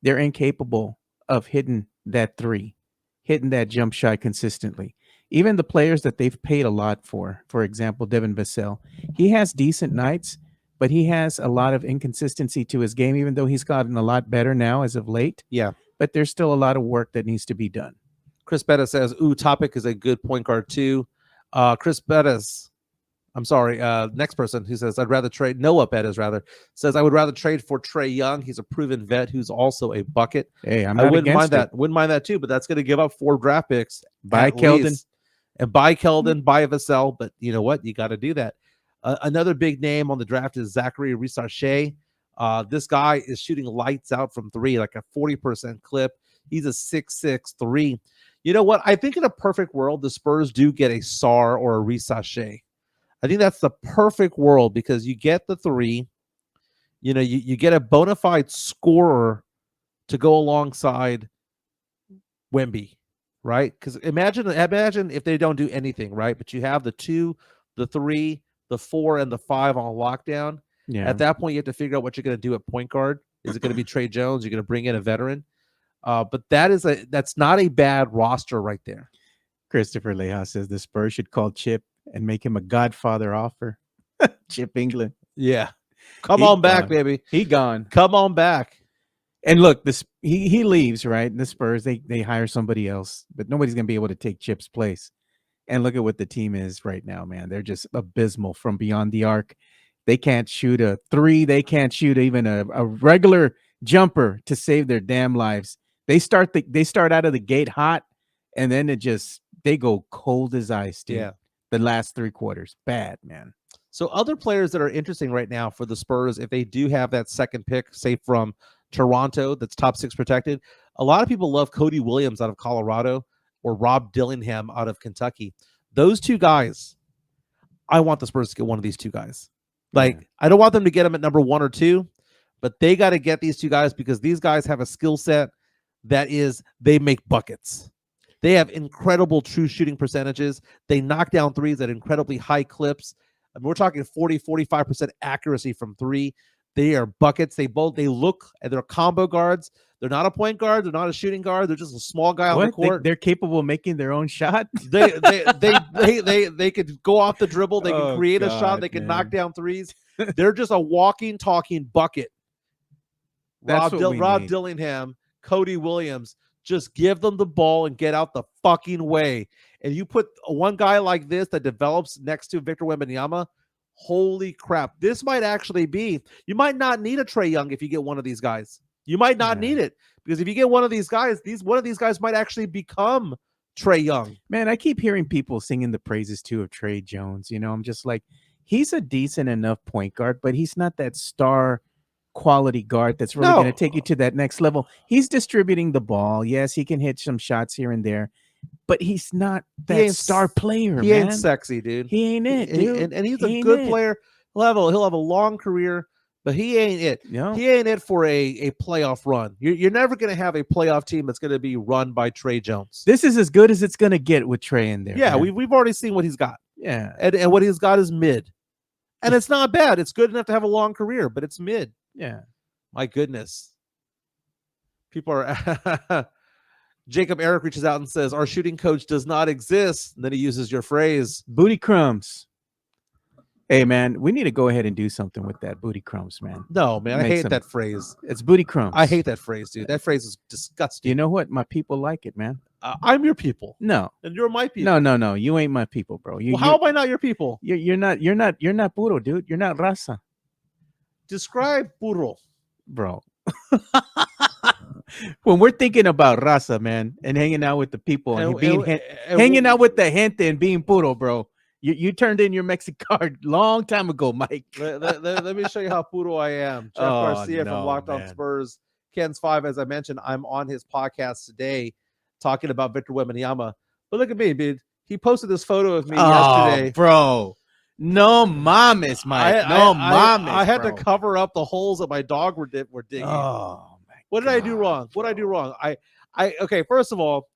they're incapable of hitting that three, hitting that jump shot consistently. Even the players that they've paid a lot for example, Devin Vassell, he has decent nights, but he has a lot of inconsistency to his game, even though he's gotten a lot better now as of late. Yeah. But there's still a lot of work that needs to be done. Chris Bettis says, Topic is a good point guard too. Chris Bettis, I'm sorry, next person who says, I'd rather trade, Noah Bettis rather, says, I would rather trade for Trae Young. He's a proven vet who's also a bucket. Hey, I wouldn't mind that. Wouldn't mind that too, but that's going to give up 4 draft picks. Buy Keldon. And buy Keldon, buy Vassell, but you know what? You got to do that. Another big name on the draft is Zachary Risarche. This guy is shooting lights out from 3, like a 40% clip. He's a 6'6" 3. You know what? I think in a perfect world, the Spurs do get a Sar or a Risarche. I think that's the perfect world because you get the 3. You get a bona fide scorer to go alongside Wemby. Right? Because imagine if they don't do anything, right? But you have the 2, the 3, the 4, and the 5 on lockdown. Yeah. At that point, you have to figure out what you're going to do at point guard. Is it going to be Trae Jones? You're going to bring in a veteran. But that's not a bad roster right there. Christopher Leha says the Spurs should call Chip and make him a Godfather offer. Chip England. Yeah. Come on back, baby. He gone. Come on back. And look, he leaves, right? The Spurs, they hire somebody else, but nobody's going to be able to take Chip's place. And look at what the team is right now, man. They're just abysmal from beyond the arc. They can't shoot a 3. They can't shoot even a regular jumper to save their damn lives. They start out of the gate hot, and then they go cold as ice, dude. Yeah. The last 3 quarters. Bad, man. So other players that are interesting right now for the Spurs, if they do have that second pick, say from Toronto, that's top 6 protected. A lot of people love Cody Williams out of Colorado or Rob Dillingham out of Kentucky. Those 2 guys, I want the Spurs to get one of these 2 guys. I don't want them to get them at number 1 or 2, but they got to get these 2 guys because these guys have a skill set that is they make buckets. They have incredible true shooting percentages. They knock down threes at incredibly high clips. I mean, we're talking 40, 45% accuracy from 3. They are buckets. They look, and they're combo guards. They're not a point guard. They're not a shooting guard. They're just a small guy on the court. They're capable of making their own shot. They could go off the dribble. They can create a shot. They can knock down threes. They're just a walking, talking bucket. Rob Dillingham, Cody Williams, just give them the ball and get out the fucking way. And you put one guy like this that develops next to Victor Wembanyama, holy crap. This might actually be, you might not need a Trae Young if you get one of these guys. You might not need it because if you get one of these guys, one of these guys might actually become Trae Young. Man, I keep hearing people singing the praises too of Trey Jones. I'm just like, he's a decent enough point guard, but he's not that star quality guard that's really going to take you to that next level. He's distributing the ball. Yes, he can hit some shots here and there, but he's not that star player. He ain't sexy, dude. He ain't it, dude. And he's a good player. He'll have a long career, but he ain't it. No. He ain't it for a playoff run. You're never going to have a playoff team that's going to be run by Trey Jones. This is as good as it's going to get with Trey in there. Yeah, man. we've already seen what he's got. Yeah, and what he's got is mid, and it's not bad. It's good enough to have a long career, but it's mid. Yeah. My goodness. People are Jacob Eric reaches out and says, our shooting coach does not exist. And then he uses your phrase, booty crumbs. Hey, man, we need to go ahead and do something with that booty crumbs, man. No, man, I hate that phrase. It's booty crumbs. I hate that phrase, dude. That phrase is disgusting. You know what? My people like it, man. I'm your people. No. And you're my people. No. You ain't my people, bro. How am I not your people? You're not puro, dude. You're not raza. Describe puro. Bro. When we're thinking about raza, man, and hanging out with the people and hanging out with the gente and being puro, bro, you turned in your Mexican card long time ago, Mike. Let me show you how puro I am. Jeff Garcia from Locked On Spurs, Ken's 5. As I mentioned, I'm on his podcast today talking about Victor Wembanyama. But look at me, dude. He posted this photo of me yesterday. Bro. No mames, Mike. I had to cover up the holes that my dog were digging. Oh, my What did I do wrong? Okay, first of all,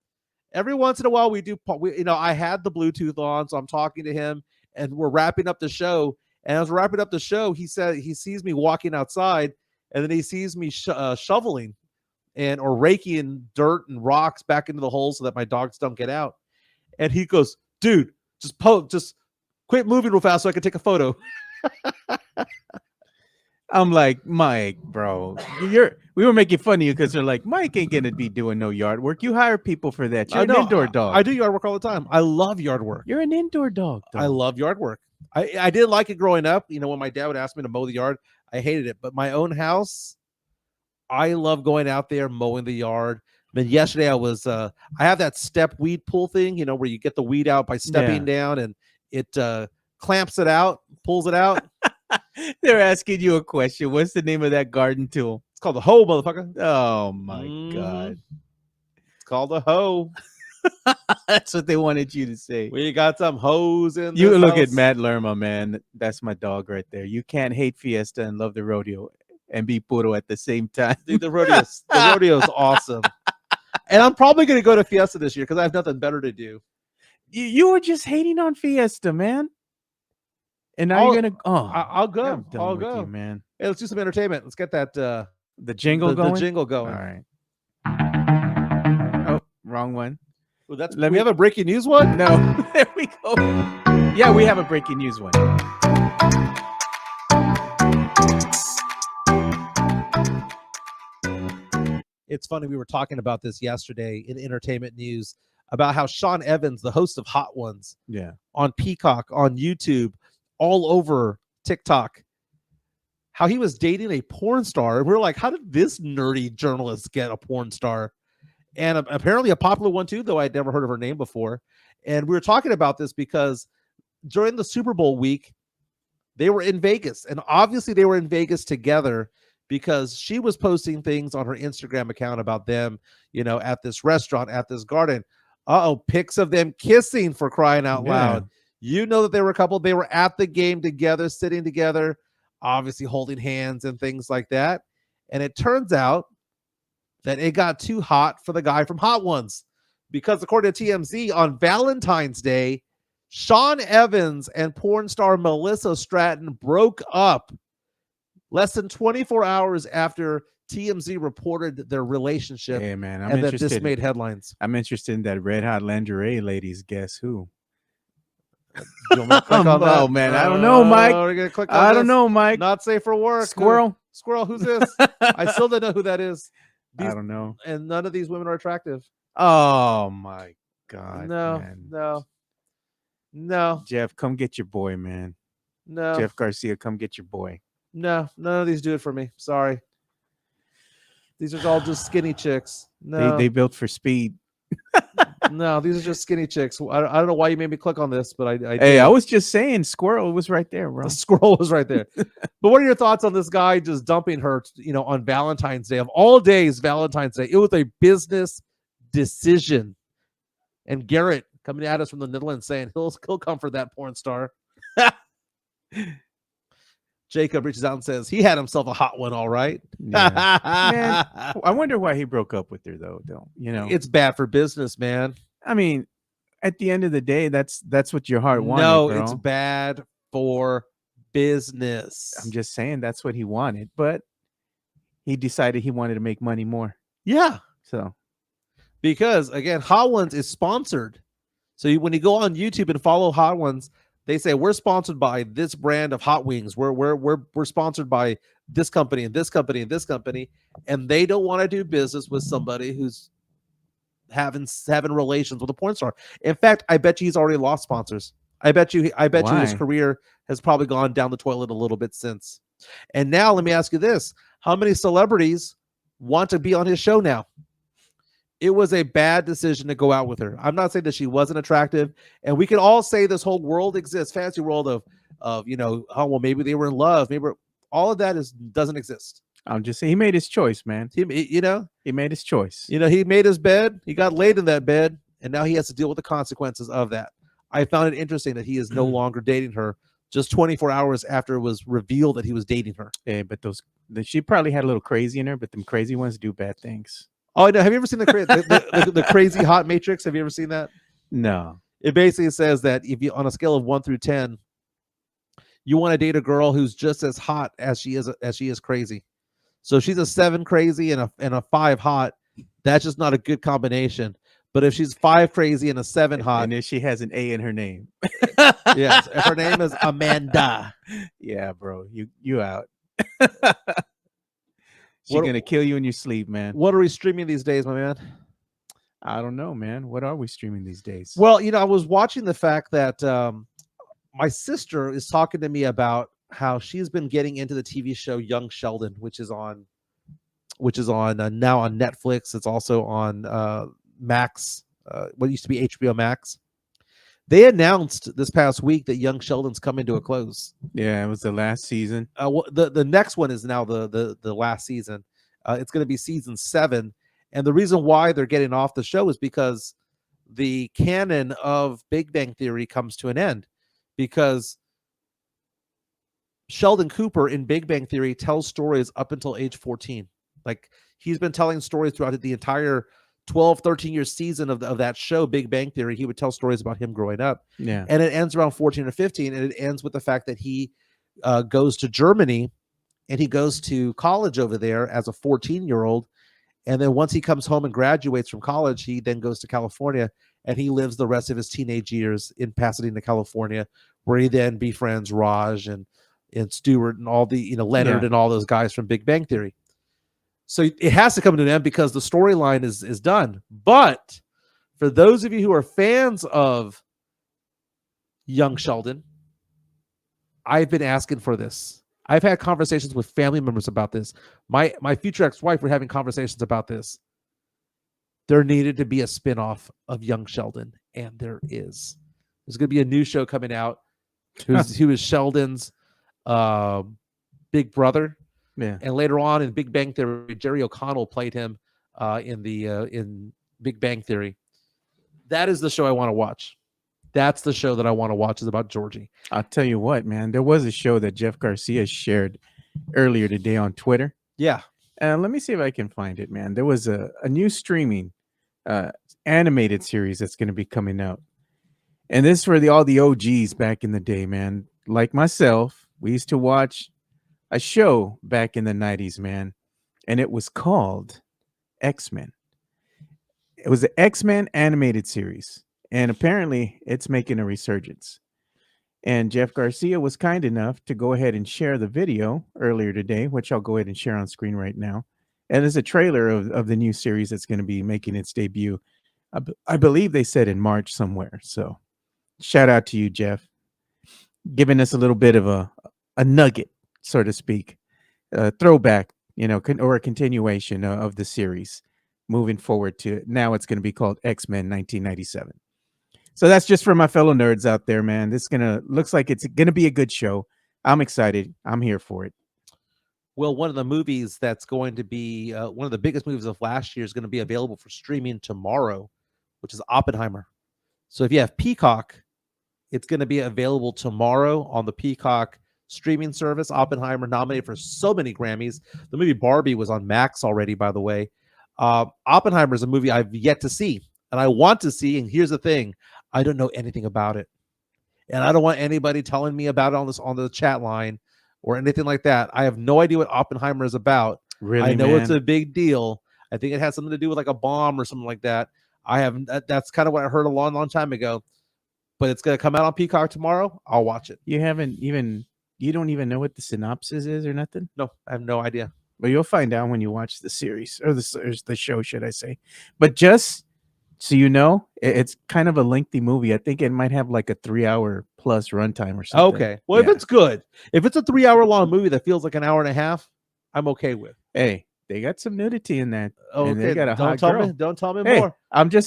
every once in a while I had the Bluetooth on, so I'm talking to him, and we're wrapping up the show. And as we're wrapping up the show, he said he sees me walking outside, and then he sees me shoveling or raking dirt and rocks back into the holes so that my dogs don't get out. And he goes, dude, just quit moving real fast so I can take a photo. I'm like, Mike, bro, we were making fun of you because they're like, Mike ain't gonna be doing no yard work. You hire people for that. You're an indoor dog. I do yard work all the time. I love yard work. You're an indoor dog. I love yard work. I did like it growing up. When my dad would ask me to mow the yard, I hated it. But my own house, I love going out there mowing the yard. Then yesterday I have that step weed pull thing, where you get the weed out by stepping down and it clamps it out, pulls it out. They're asking you a question. What's the name of that garden tool? It's called the hoe, motherfucker. Oh my God. It's called the hoe. That's what they wanted you to say. We got some hoes in You look house. at Matt Lerma, man. That's my dog right there. You can't hate Fiesta and love the rodeo and be puro at the same time. Dude, the rodeo's awesome. And I'm probably going to go to Fiesta this year because I have nothing better to do. You were just hating on Fiesta, man. And now you're going to... I'll go. I'll go, man. Hey, let's do some entertainment. Let's get that... the jingle going? The jingle going. All right. Oh, wrong one. Well, we have a breaking news one? No. There we go. Yeah, we have a breaking news one. It's funny. We were talking about this yesterday in entertainment news about how Sean Evans, the host of Hot Ones, on Peacock, on YouTube, all over TikTok, how he was dating a porn star. And we're like, how did this nerdy journalist get a porn star? And apparently a popular one too, though I'd never heard of her name before. And we were talking about this because during the Super Bowl week, they were in Vegas. And obviously they were in Vegas together because she was posting things on her Instagram account about them, at this restaurant, at this garden. Pics of them kissing, for crying out loud. That they were a couple. They were at the game together, sitting together, obviously holding hands and things like that. And it turns out that it got too hot for the guy from Hot Ones because according to TMZ, on Valentine's Day, Sean Evans and porn star Melissa Stratton broke up less than 24 hours after TMZ reported their relationship. Hey, man, and that this made headlines. I'm interested in that Red Hot Lingerie ladies. Guess who? Oh, man, I don't know, Mike. I don't know, Mike. Not safe for work. Squirrel, who's this? I still don't know who that is. I don't know. And none of these women are attractive. Oh my God. No. Jeff, come get your boy, man. No. Jeff Garcia, come get your boy. No, none of these do it for me. Sorry. These are all just skinny chicks. They No, built for speed. no, these are just skinny chicks. I don't know why you made me click on this, but I Hey, did. I was just saying, Squirrel was right there, The bro. scroll was right there. But what are your thoughts on this guy just dumping her, on Valentine's Day? Of all days, Valentine's Day. It was a business decision. And Garrett coming at us from the Netherlands saying he'll come for that porn star. Jacob reaches out and says he had himself a hot one, all right. Yeah. Man, I wonder why he broke up with her, though. It's bad for business, man. I mean, at the end of the day, that's what your heart wanted, No, bro. it's bad for business. I'm just saying that's what he wanted, but he decided he wanted to make money more. Yeah. So, because again, Hot Ones is sponsored. So when you go on YouTube and follow Hot Ones, they say we're sponsored by this brand of hot wings. We're sponsored by this company and this company and this company, and they don't want to do business with somebody who's having relations with a porn star. In fact, I bet you he's already lost sponsors. I bet you his Why? career has probably gone down the toilet a little bit since. And now let me ask you this: how many celebrities want to be on his show now? It was a bad decision to go out with her. I'm not saying that she wasn't attractive, and we can all say this whole world exists, fantasy world of oh well, maybe they were in love, maybe all of that doesn't exist. I'm just saying he made his choice, man. He made his choice. He made his bed, he got laid in that bed, and now he has to deal with the consequences of that. I found it interesting that he is no longer dating her just 24 hours after it was revealed that he was dating her. Yeah, but she probably had a little crazy in her, but them crazy ones do bad things. Oh, no. Have you ever seen the crazy hot matrix? Have you ever seen that? No. It basically says that if you, on a scale of 1 through 10, you want to date a girl who's just as hot as she is crazy. So she's a 7 crazy and a 5 hot. That's just not a good combination. But if she's 5 crazy and a 7 hot, and if she has an A in her name, yes, if her name is Amanda, yeah, bro, you out. She's gonna kill you in your sleep, man. What are we streaming these days, my man? I don't know, man. What are we streaming these days? Well, I was watching the fact that my sister is talking to me about how she's been getting into the TV show Young Sheldon, which is on now on Netflix. It's also on Max, what used to be HBO Max. They announced this past week that Young Sheldon's coming to a close. Yeah, it was the last season. The next one is now the last season. It's going to be season 7, and the reason why they're getting off the show is because the canon of Big Bang Theory comes to an end, because Sheldon Cooper in Big Bang Theory tells stories up until age 14. Like, he's been telling stories throughout the entire 12, 13-year season of that show, Big Bang Theory. He would tell stories about him growing up. Yeah. And it ends around 14 or 15, and it ends with the fact that he goes to Germany, and he goes to college over there as a 14-year-old. And then once he comes home and graduates from college, he then goes to California, and he lives the rest of his teenage years in Pasadena, California, where he then befriends Raj and Stewart and all the, Leonard and all those guys from Big Bang Theory. So it has to come to an end because the storyline is done. But for those of you who are fans of Young Sheldon, I've been asking for this. I've had conversations with family members about this. My future ex-wife, we're having conversations about this. There needed to be a spinoff of Young Sheldon, and there is. There's going to be a new show coming out who is Sheldon's big brother. Yeah. And later on in Big Bang Theory, Jerry O'Connell played him in Big Bang Theory. That is the show I want to watch. That's the show that I want to watch, is about Georgie. I'll tell you what, man. There was a show that Jeff Garcia shared earlier today on Twitter. Yeah. Let me see if I can find it, man. There was a new streaming animated series that's going to be coming out. And this is for all the OGs back in the day, man. Like myself, we used to watch a show back in the 90s, man. And it was called X-Men. It was the X-Men animated series. And apparently it's making a resurgence. And Jeff Garcia was kind enough to go ahead and share the video earlier today, which I'll go ahead and share on screen right now. And there's a trailer of the new series that's going to be making its debut. I believe they said in March somewhere. So shout out to you, Jeff, giving us a little bit of a nugget, so to speak, throwback, or a continuation of the series moving forward to now it's going to be called X-Men 1997. So that's just for my fellow nerds out there, man. Looks like it's gonna be a good show. I'm excited. I'm here for it. Well, one of the movies that's going to be one of the biggest movies of last year is going to be available for streaming tomorrow, which is Oppenheimer. So if you have Peacock, it's going to be available tomorrow on the Peacock streaming service. Oppenheimer, nominated for so many Grammys. The movie Barbie was on Max already, by the way. Oppenheimer is a movie I've yet to see, and I want to see. And here's the thing: I don't know anything about it, and I don't want anybody telling me about it on the chat line or anything like that. I have no idea what Oppenheimer is about. Really, I know man? it's a big deal. I think it has something to do with like a bomb or something like that. That's kind of what I heard a long time ago. But it's going to come out on Peacock tomorrow. I'll watch it. You don't even know what the synopsis is or nothing? No, I have no idea. Well, you'll find out when you watch the series or the show, should I say. But just so you know, it's kind of a lengthy movie. I think it might have like a 3-hour plus runtime or something. Okay. Well, Yeah. if it's good, if it's a 3-hour long movie that feels like an hour and a half, I'm okay with. Hey, they got some nudity in that. Okay. And they got a don't hot tell girl. me. Don't tell me Hey, more.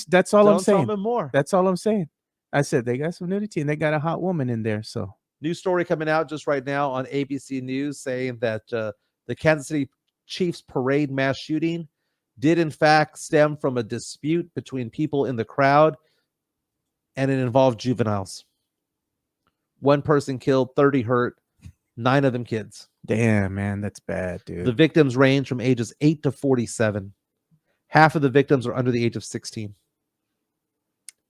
that's all I'm Don't saying. tell me more. That's all I'm saying. I said they got some nudity and they got a hot woman in there. So New story coming out just right now on ABC News saying that the Kansas City Chiefs parade mass shooting did in fact stem from a dispute between people in the crowd, and it involved juveniles. One person killed, 30 hurt, 9 of them kids. damn, man, that's bad, dude. The victims range from ages 8 to 47. Half of the victims are under the age of 16.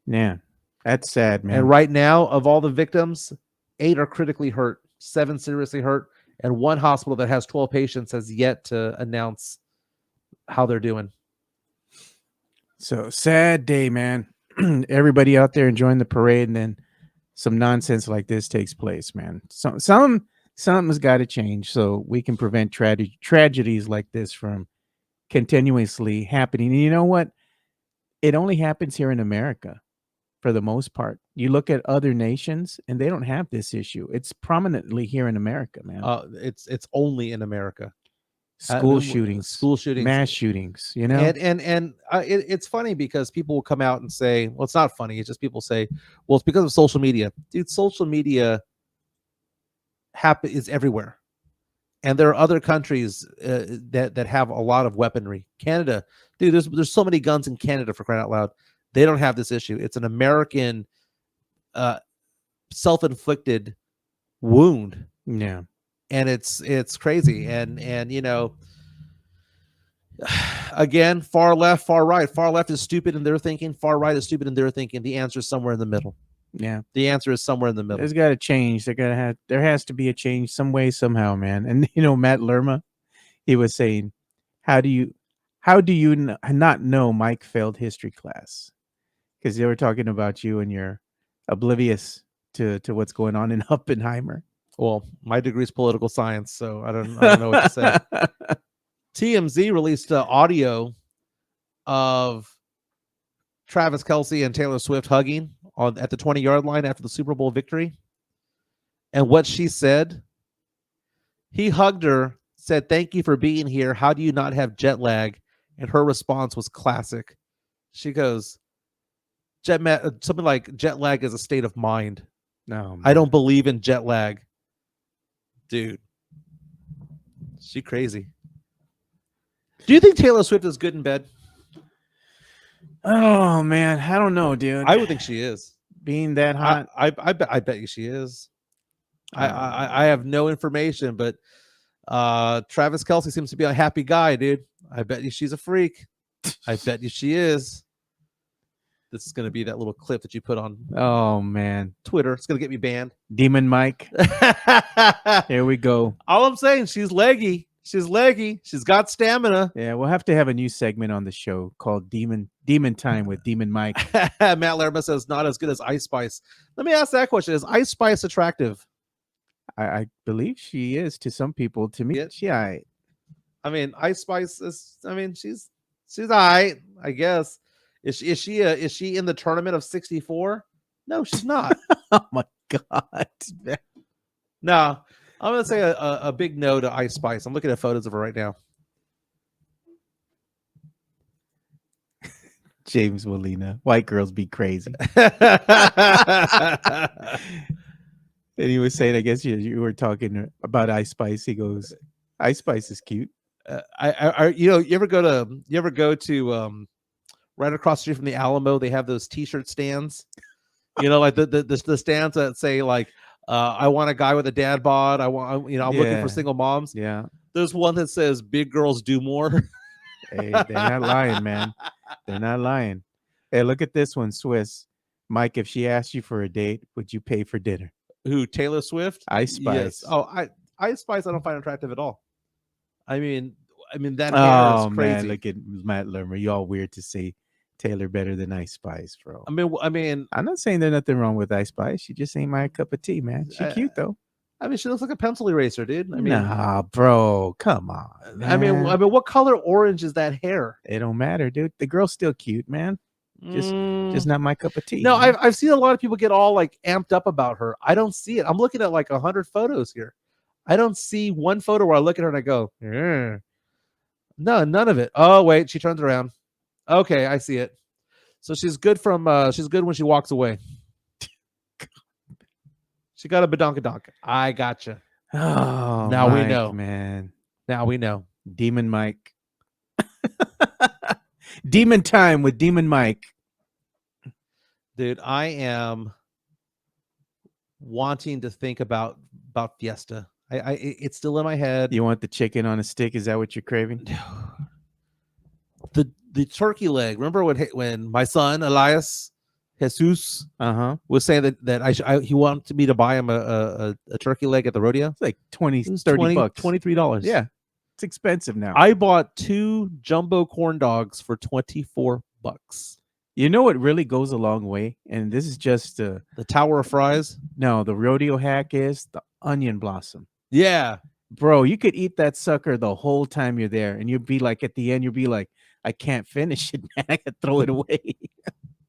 Yeah, that's sad, man. And right now, of all the victims, 8 are critically hurt, 7 seriously hurt, and one hospital that has 12 patients has yet to announce how they're doing. So sad day, man. Everybody out there enjoying the parade, and then some nonsense like this takes place, man. Something's got to change so we can prevent tragedies like this from continuously happening. And you know what? It only happens here in America for the most part. You look at other nations and they don't have this issue. It's prominently here in America, man. It's only in America. School shootings, mass shootings, and it's funny because people will come out and say, well, it's not funny. It's just people say, well, it's because of social media. Dude, social media is everywhere. And there are other countries that have a lot of weaponry. Canada, dude, there's so many guns in Canada, for crying out loud. They don't have this issue. It's an American self-inflicted wound. Yeah. And it's crazy. And again, far left, far right. Far left is stupid in their thinking. Far right is stupid in their thinking. The answer is somewhere in the middle. Yeah. The answer is somewhere in the middle. There's got to change. There has to be a change some way, somehow, man. And Matt Lerma, he was saying, how do you not know Mike failed history class? Because they were talking about you and you're oblivious to what's going on in Oppenheimer. Well, my degree is political science, so I don't know what to say. TMZ released audio of Travis Kelce and Taylor Swift hugging at the 20-yard line after the Super Bowl victory. And what she said, he hugged her, said, "Thank you for being here. How do you not have jet lag?" And her response was classic. She goes, something like, "Jet lag is a state of mind." No, I don't believe in jet lag. Dude, she crazy. Do you think Taylor Swift is good in bed? Oh man, I don't know, dude. I would think she is. Being that hot, I bet you she is. I have no information, but Travis Kelce seems to be a happy guy, dude. I bet you she's a freak. I bet you she is. This is going to be that little clip that you put on. Oh man, Twitter. It's going to get me banned. Demon Mike. Here we go. All I'm saying, she's leggy. She's leggy. She's got stamina. Yeah, we'll have to have a new segment on the show called Demon Time with Demon Mike. Matt Lerma says not as good as Ice Spice. Let me ask that question: is Ice Spice attractive? I believe she is to some people. To me, I mean, Ice Spice is. I mean, she's all right, I guess. Is she in the tournament of 64? No, she's not. Oh my god. No, I'm gonna say a big no to Ice Spice. I'm looking at photos of her right now. James Molina. White girls be crazy. And he was saying, I guess you were talking about Ice Spice. He goes, Ice Spice is cute. You ever go to right across the street from the Alamo? They have those T-shirt stands. Like the stands that say like, I want a guy with a dad bod. I'm looking for single moms. Yeah. There's one that says big girls do more. Hey, they're not lying, man. They're not lying. Hey, look at this one, Swiss. Mike, if she asked you for a date, would you pay for dinner? Who, Taylor Swift? Ice Spice. Yes. Oh, Ice Spice I don't find attractive at all. I mean that hair is crazy. Man, look at Matt Lermer. You all weird to say Taylor better than Ice Spice, bro. I mean, I'm not saying there's nothing wrong with Ice Spice. She just ain't my cup of tea, man. She cute though. I mean, she looks like a pencil eraser, dude. I mean, nah, bro, come on. Man. I mean, what color orange is that hair? It don't matter, dude. The girl's still cute, man. Just not my cup of tea. No, I've seen a lot of people get all like amped up about her. I don't see it. I'm looking at like 100 photos here. I don't see one photo where I look at her and I go, no, none of it. Oh wait, she turns around. Okay, I see it. So she's good she's good when she walks away. She got a badonkadonk. I gotcha. Oh, now Mike, we know, man. Now we know. Demon Mike. Demon time with Demon Mike. Dude, I am wanting to think about Fiesta. It's still in my head. You want the chicken on a stick? Is that what you're craving? The turkey leg. Remember when my son Elias Jesus was saying that he wanted me to buy him a turkey leg at the rodeo? It's like $30 bucks. $23. Yeah. It's expensive now. I bought 2 jumbo corn dogs for $24. You know what really goes a long way? And this is just the tower of fries. No, the rodeo hack is the onion blossom. Yeah. Bro, you could eat that sucker the whole time you're there. And you'd be like, at the end, you'd be like, I can't finish it, man. I could throw it away.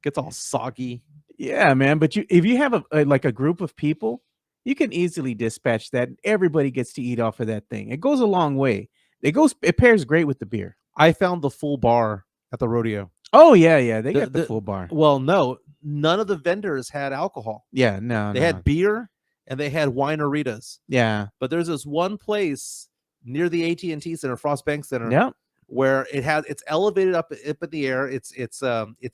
Gets all soggy. Yeah, man. But if you have a group of people, you can easily dispatch that. Everybody gets to eat off of that thing. It goes a long way. It pairs great with the beer. I found the full bar at the rodeo. Oh, yeah. They got the full bar. Well, no, none of the vendors had alcohol. Yeah, no. They had beer and they had wineritas. Yeah. But there's this one place near the AT&T Center, Frost Bank Center, where it's elevated up in the air. It's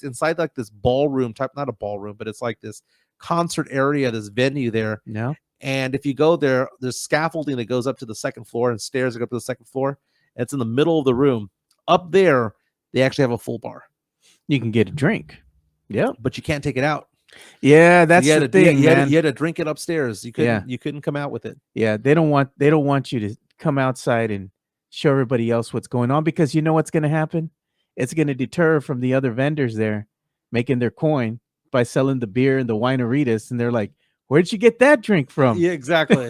inside like this ballroom type, not a ballroom, but it's like this concert area, this venue there. Yeah. And if you go there, there's scaffolding that goes up to the second floor and stairs that go up to the second floor. And it's in the middle of the room. Up there, they actually have a full bar. You can get a drink. Yeah. But you can't take it out. Yeah, that's the thing, man. You had to drink it upstairs. You couldn't come out with it. Yeah, they don't want you to come outside and show everybody else what's going on, because you know what's going to happen? It's going to deter from the other vendors there making their coin by selling the beer and the wineritas, and they're like, where'd you get that drink from? Yeah, exactly.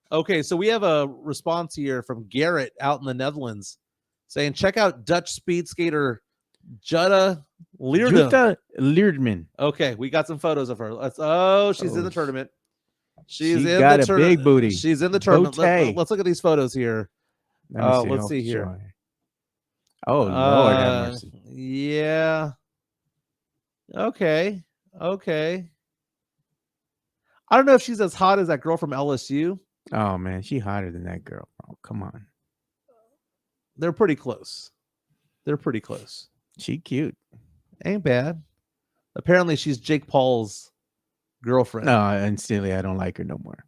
Okay, so we have a response here from Garrett out in the Netherlands saying, check out Dutch speed skater Jutta Leerdman. Okay, we got some photos of her. She's in the tournament. She's got a big booty. She's in the tournament. Let's look at these photos here. Let's see here. Sure. Oh, Lord have mercy. Yeah. Okay. I don't know if she's as hot as that girl from LSU. Oh, man, she hotter than that girl. Oh, come on. They're pretty close. She cute. Ain't bad. Apparently, she's Jake Paul's girlfriend. No, instantly, I don't like her no more.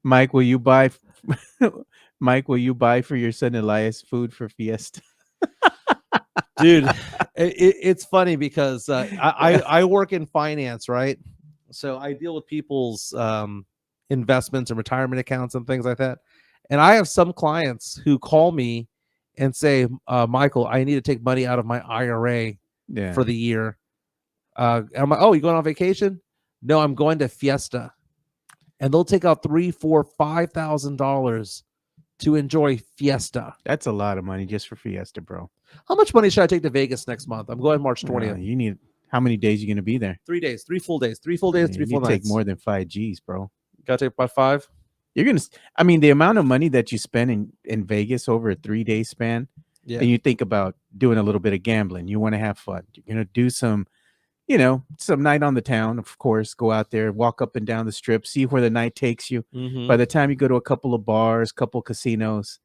Mike, will you buy for your son Elias food for Fiesta? Dude, it's funny because I work in finance, right? So I deal with people's investments and retirement accounts and things like that. And I have some clients who call me and say, Michael, I need to take money out of my IRA for the year. I'm like, oh, you going on vacation? No, I'm going to Fiesta. And they'll take out $3,000, $4,000, $5,000 to enjoy Fiesta. That's a lot of money just for Fiesta, bro. How much money should I take to Vegas next month? I'm going March 20th. You need, how many days are you going to be there? 3 days, 3 full days, 3 full days, 3 full nights. Take more than 5 G's, bro. Got to take about 5. You're going to, I mean, the amount of money that you spend in Vegas over a 3-day span, Yeah. and you think about doing a little bit of gambling. You want to have fun. You're gonna do some, some night on the town, of course. Go out there, walk up and down the strip, see where the night takes you. Mm-hmm. By the time you go to a couple of bars, couple casinos,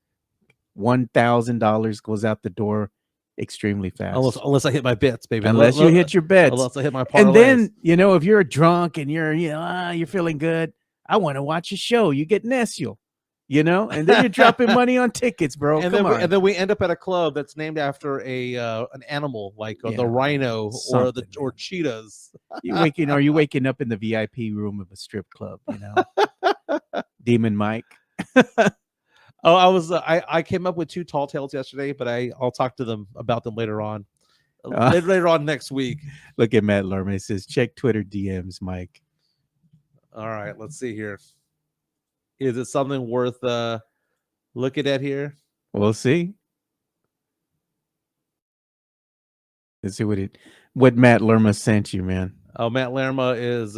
$1,000 goes out the door extremely fast. Unless I hit my bets, baby. Unless you hit your bets. Unless I hit my parlays. And then, if you're drunk and you're feeling good, I want to watch a show. You get Necio, and then you're dropping money on tickets, bro. and then we end up at a club that's named after an animal, like the rhino or cheetahs. Are you waking up in the VIP room of a strip club, Demon Mike. Oh, I came up with 2 tall tales yesterday, but I'll talk to them about them later on. Later on next week. Look at Matt Lerman. It says, check Twitter DMs, Mike. All right, let's see here. Is it something worth looking at here? We'll see. Let's see what Matt Lerma sent you, man. Oh, Matt Lerma is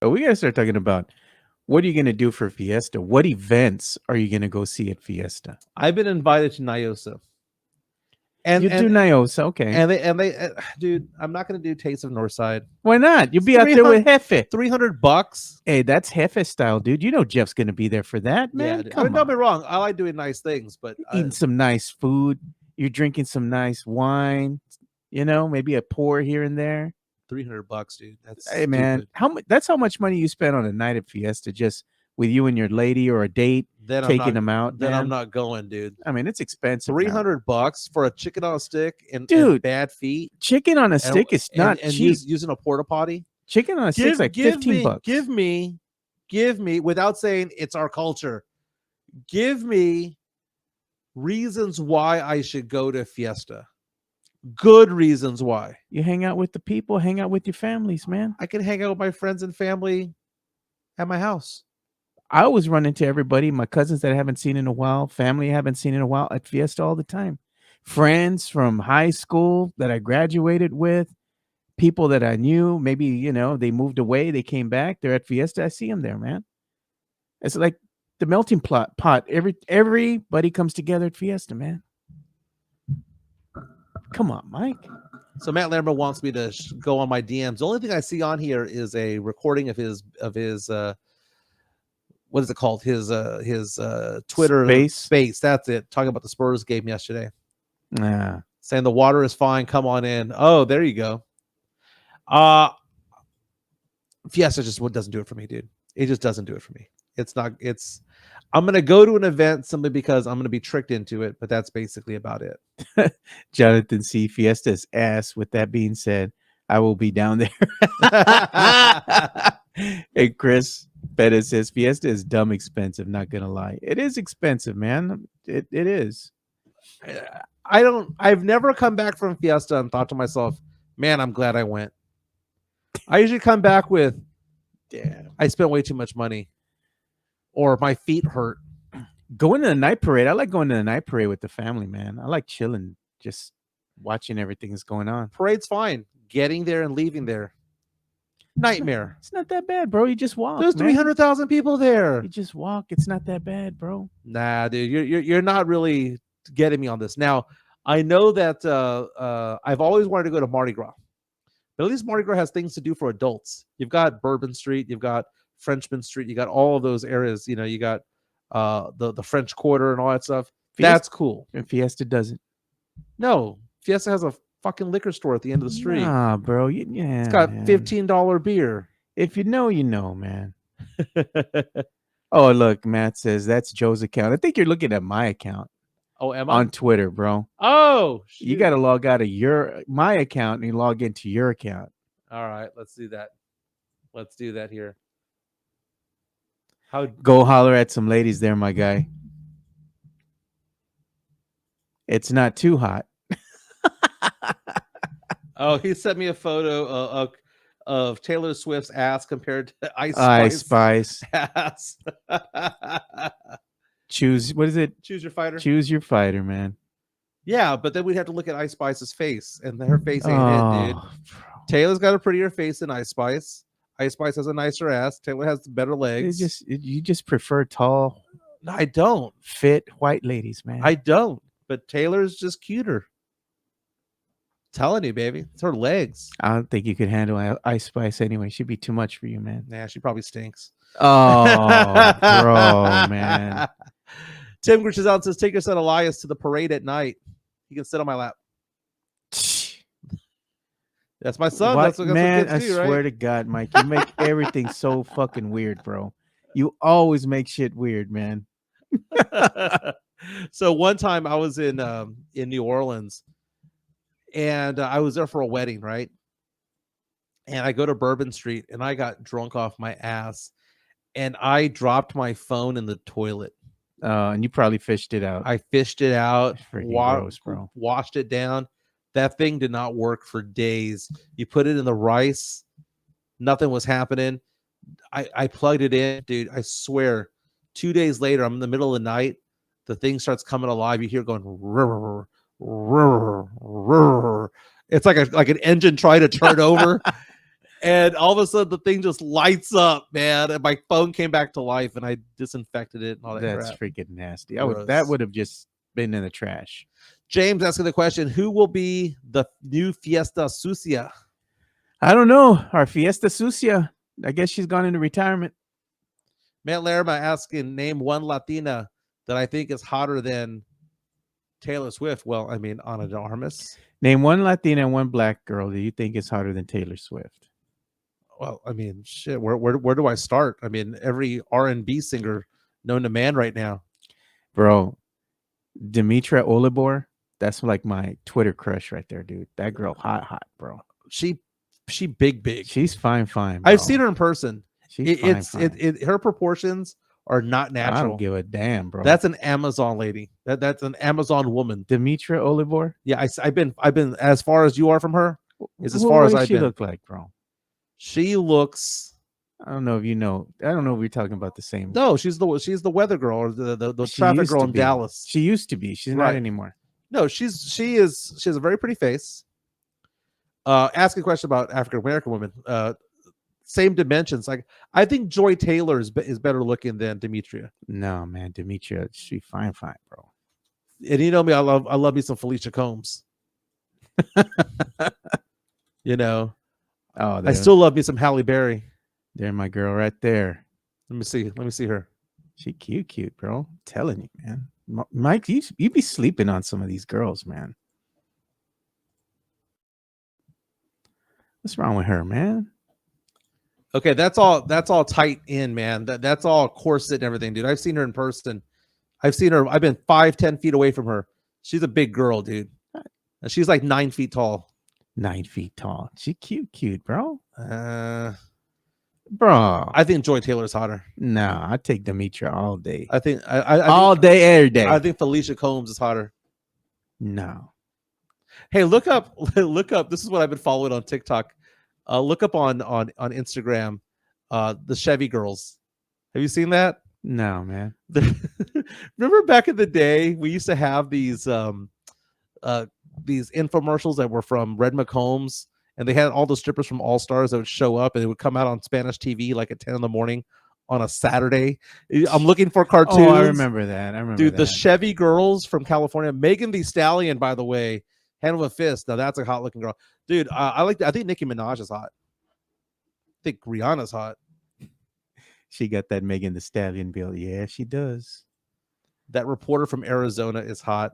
we gotta start talking about what are you gonna do for Fiesta? What events are you gonna go see at Fiesta? I've been invited to Necio. And you do Necio, okay? And they, dude, I'm not gonna do Taste of Northside. Why not? You'll be out there with Jefe. $300. Hey, that's Jefe style, dude. You know Jeff's gonna be there for that, man. Yeah, don't be wrong. I like doing nice things, but eating some nice food. You're drinking some nice wine. Maybe a pour here and there. $300, dude. That's hey, man. That's how much money you spend on a night at Fiesta, just with you and your lady or a date, then taking them out. Then man. I'm not going, dude. I mean, it's expensive. $300 for a chicken on a stick and bad feet. Chicken on a stick is not cheap. Using a porta potty. Chicken on a stick is like $15. Give me, without saying it's our culture, give me reasons why I should go to Fiesta. Good reasons why. You hang out with the people, hang out with your families, man. I can hang out with my friends and family at my house. I always run into everybody, my cousins that I haven't seen in a while, family I haven't seen in a while at Fiesta all the time. Friends from high school that I graduated with, people that I knew, maybe, they moved away, they came back, they're at Fiesta. I see them there, man. It's like the melting pot. Everybody comes together at Fiesta, man. Come on, Mike. So Matt Lambert wants me to go on my DMs. The only thing I see on here is a recording of his what is it called? His Twitter space. That's it. Talking about the Spurs game yesterday. Saying the water is fine. Come on in. Oh, there you go. Fiesta just doesn't do it for me, dude. It just doesn't do it for me. I'm going to go to an event simply because I'm going to be tricked into it, but that's basically about it. Jonathan C. Fiesta's ass. With that being said, I will be down there. Hey, Chris Bettis says Fiesta is dumb expensive. Not going to lie. It is expensive, man. It is. I've never come back from Fiesta and thought to myself, man, I'm glad I went. I usually come back with, damn, I spent way too much money. Or my feet hurt. Going to the night parade. I like going to the night parade with the family, man. I like chilling, just watching everything that's going on. Parade's fine. Getting there and leaving there. Nightmare. It's not that bad, bro. You just walk. There's 300,000 people there. You just walk. It's not that bad, bro. Nah, dude. You're not really getting me on this. Now, I know that I've always wanted to go to Mardi Gras. But at least Mardi Gras has things to do for adults. You've got Bourbon Street. You've got Frenchman Street, you got all of those areas, you got the French Quarter and all that stuff. That's cool. And Fiesta doesn't. No, Fiesta has a fucking liquor store at the end of the street. Nah, bro. Yeah, it's got $15 beer. If you know, you know, man. Oh, look, Matt says that's Joe's account. I think you're looking at my account. Oh, am I? On Twitter, bro. Oh, shoot. You got to log out of my account and log into your account. All right, let's do that. Let's do that here. Go holler at some ladies there, my guy. It's not too hot. Oh, he sent me a photo of Taylor Swift's ass compared to Ice Spice ass. What is it? Choose your fighter. Choose your fighter, man. Yeah, but then we'd have to look at Ice Spice's face, and her face ain't it, dude. Bro. Taylor's got a prettier face than Ice Spice. Ice Spice has a nicer ass. Taylor has better legs. You just prefer tall, No, I don't. fit white ladies, man. I don't. But Taylor's just cuter. Telling you, baby. It's her legs. I don't think you could handle Ice Spice anyway. She'd be too much for you, man. Nah, she probably stinks. Oh, bro, man. Tim Grich is out and says, take your son Elias to the parade at night. He can sit on my lap. That's my son. What? That's what Man, kids do, I swear to God, Mike, you make everything so fucking weird, bro. You always make shit weird, man. So one time I was in New Orleans, and I was there for a wedding, right? And I go to Bourbon Street, and I got drunk off my ass, and I dropped my phone in the toilet. And you probably fished it out. I fished it out, gross, bro. Washed it down. That thing did not work for days. You put it in the rice, nothing was happening. I plugged it in, dude. I swear, 2 days later, I'm in the middle of the night. The thing starts coming alive. You hear it going, rrr, rrr, rrr. It's like an engine trying to turn over. And all of a sudden, the thing just lights up, man. And my phone came back to life, and I disinfected it and all that. That's crap. freaking nasty. Gross. That would have just been in the trash. James asking the question, who will be the new Fiesta Sucia? I don't know. Our Fiesta Sucia. I guess she's gone into retirement. Matt Larima asking, name one Latina that I think is hotter than Taylor Swift. Well, I mean, Ana de Armas. Name one Latina and one black girl that you think is hotter than Taylor Swift. Well, I mean, shit. Where do I start? I mean, every R&B singer known to man right now, bro. Dimitra Olibor. That's like my Twitter crush right there, dude. That girl, hot, bro. She big. She's fine. Bro. I've seen her in person. She's fine. Her proportions are not natural. I don't give a damn, bro. That's an Amazon lady. That's an Amazon woman. Dimitra Olibor. Yeah, I've been as far as you are from her. Is as what far as I've she been. Look like, bro. She looks. I don't know if you know. I don't know if we're talking about the same. No, she's the weather girl or the traffic girl in Dallas. She used to be. She's not anymore. No, she has a very pretty face. Ask a question about African American women. Same dimensions. Like I think Joy Taylor is better looking than Demetria. No, man, Demetria, she's fine, bro. And you know me, I love me some Felicia Combs. You know. Oh, I still love me some Halle Berry. There's my girl right there. Let me see her. She cute, bro. I'm telling you, man. Mike, you be sleeping on some of these girls, man. What's wrong with her, man? Okay, that's all tight in, man. That's all corset and everything, dude. I've seen her in person. I've been 5-10 feet away from her. She's a big girl, dude. And she's like 9 feet tall. 9 feet tall. She cute, bro. Bro, I think Joy Taylor's hotter. No, I take Demetria all day. I think all day, every day. I think Felicia Combs is hotter. No. Hey, look up. This is what I've been following on TikTok. Look up on Instagram, the Chevy girls. Have you seen that? No, man. Remember back in the day, we used to have these infomercials that were from Red McCombs, and they had all the strippers from All Stars that would show up, and it would come out on Spanish TV like at 10 in the morning on a Saturday. I'm looking for cartoons. Oh, I remember that. Dude, the Chevy girls from California. Megan Thee Stallion, by the way, hand with a fist. Now that's a hot looking girl. Dude, I think Nicki Minaj is hot. I think Rihanna's hot. She got that Megan Thee Stallion build. Yeah, she does. That reporter from Arizona is hot.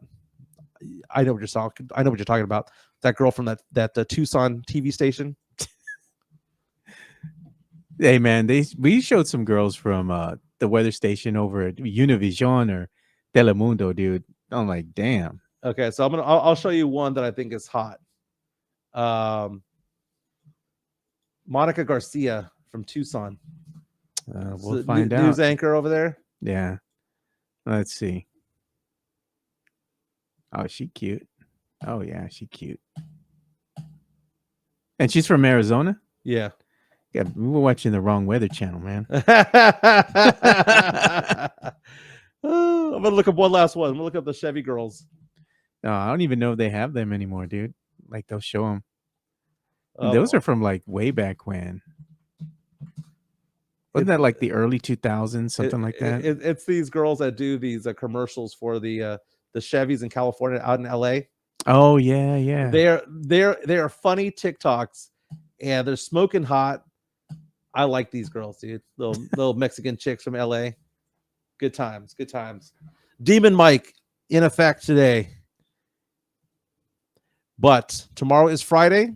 I know what you're talking about. That girl from that Tucson TV station. Hey man, we showed some girls from the weather station over at Univision or Telemundo, dude. I'm like, damn. Okay, so I'll show you one that I think is hot. Monica Garcia from Tucson. We'll find out. News anchor over there. Yeah. Let's see. Oh, she cute. Oh yeah, she cute. And she's from Arizona? Yeah. Yeah, we were watching the wrong weather channel, man. I'm gonna look up one last one. I'm gonna look up the Chevy girls. No, I don't even know if they have them anymore, dude. Like they'll show them. Those are from like way back when. Wasn't that like the early 2000s, something like that? It's these girls that do these commercials for the Chevys in California, out in LA. Oh yeah. They're funny TikToks, and they're smoking hot. I like these girls, dude. Little Mexican chicks from LA. Good times. Demon Mike in effect today. But tomorrow is Friday.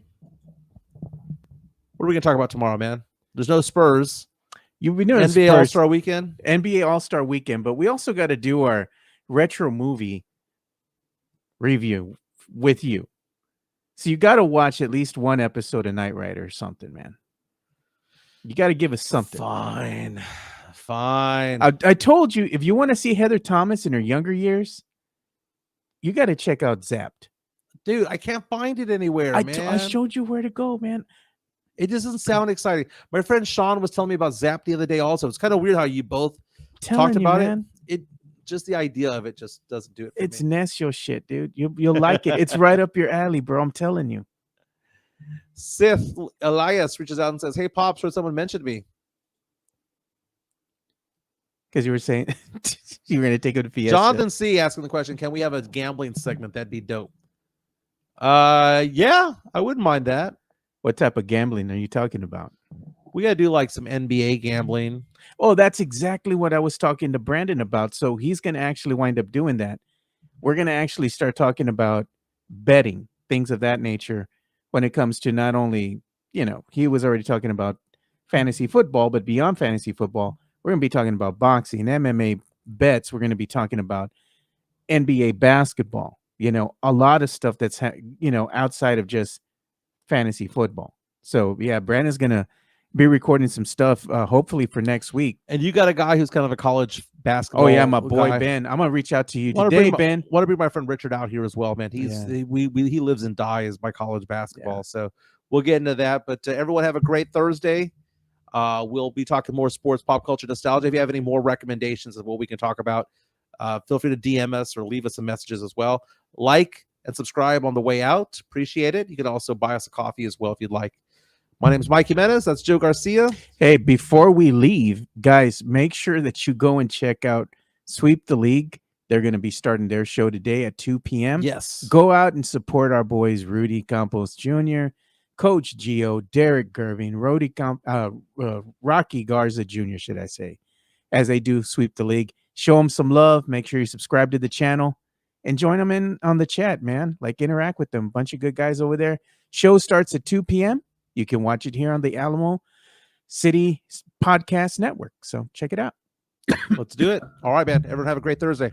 What are we gonna talk about tomorrow, man? There's no Spurs. You'll be doing NBA All-Star Weekend. NBA All-Star Weekend, but we also got to do our retro movie review with you. So you got to watch at least one episode of Knight Rider or something, man. You got to give us something. Fine. I told you, if you want to see Heather Thomas in her younger years, you got to check out Zapped. Dude, I can't find it anywhere, man. I showed you where to go, man. It doesn't sound exciting. My friend Sean was telling me about Zap the other day also. It's kind of weird how you both talked about it. It just the idea of it just doesn't do it for it's me. Necio shit, dude. You'll like it. It's right up your alley, bro. I'm telling you. Sith Elias reaches out and says, "Hey, Pops, heard someone mentioned me." Because you were saying you were going to take him to Fiesta. Jonathan C. asking the question, can we have a gambling segment? That'd be dope. Yeah, I wouldn't mind that. What type of gambling are you talking about? We got to do like some NBA gambling. Oh, that's exactly what I was talking to Brandon about. So he's going to actually wind up doing that. We're going to actually start talking about betting, things of that nature, when it comes to not only, he was already talking about fantasy football, but beyond fantasy football, we're going to be talking about boxing, MMA bets. We're going to be talking about NBA basketball, a lot of stuff that's, outside of just fantasy football. So yeah, Brandon's gonna be recording some stuff hopefully for next week. And you got a guy who's kind of a college basketball. Oh yeah, my boy guy. Ben. I'm gonna reach out to you today, Ben. Want to bring my friend Richard out here as well, man. He lives and dies by college basketball. Yeah. So we'll get into that. But everyone have a great Thursday. We'll be talking more sports, pop culture, nostalgia. If you have any more recommendations of what we can talk about, feel free to DM us or leave us some messages as well. Like and subscribe on the way out. Appreciate it. You can also buy us a coffee as well if you'd like. My name is Mike Jimenez. That's Joe Garcia. Hey, before we leave, guys, make sure that you go and check out Sweep the League. They're going to be starting their show today at 2 p.m. Yes. Go out and support our boys, Rudy Campos Jr., Coach Gio, Derek Gerving, Rocky Garza Jr., should I say, as they do Sweep the League. Show them some love. Make sure you subscribe to the channel. And join them in on the chat, man. Like, interact with them. Bunch of good guys over there. Show starts at 2 p.m. You can watch it here on the Alamo City Podcast Network. So check it out. Let's do it. All right, man. Everyone have a great Thursday.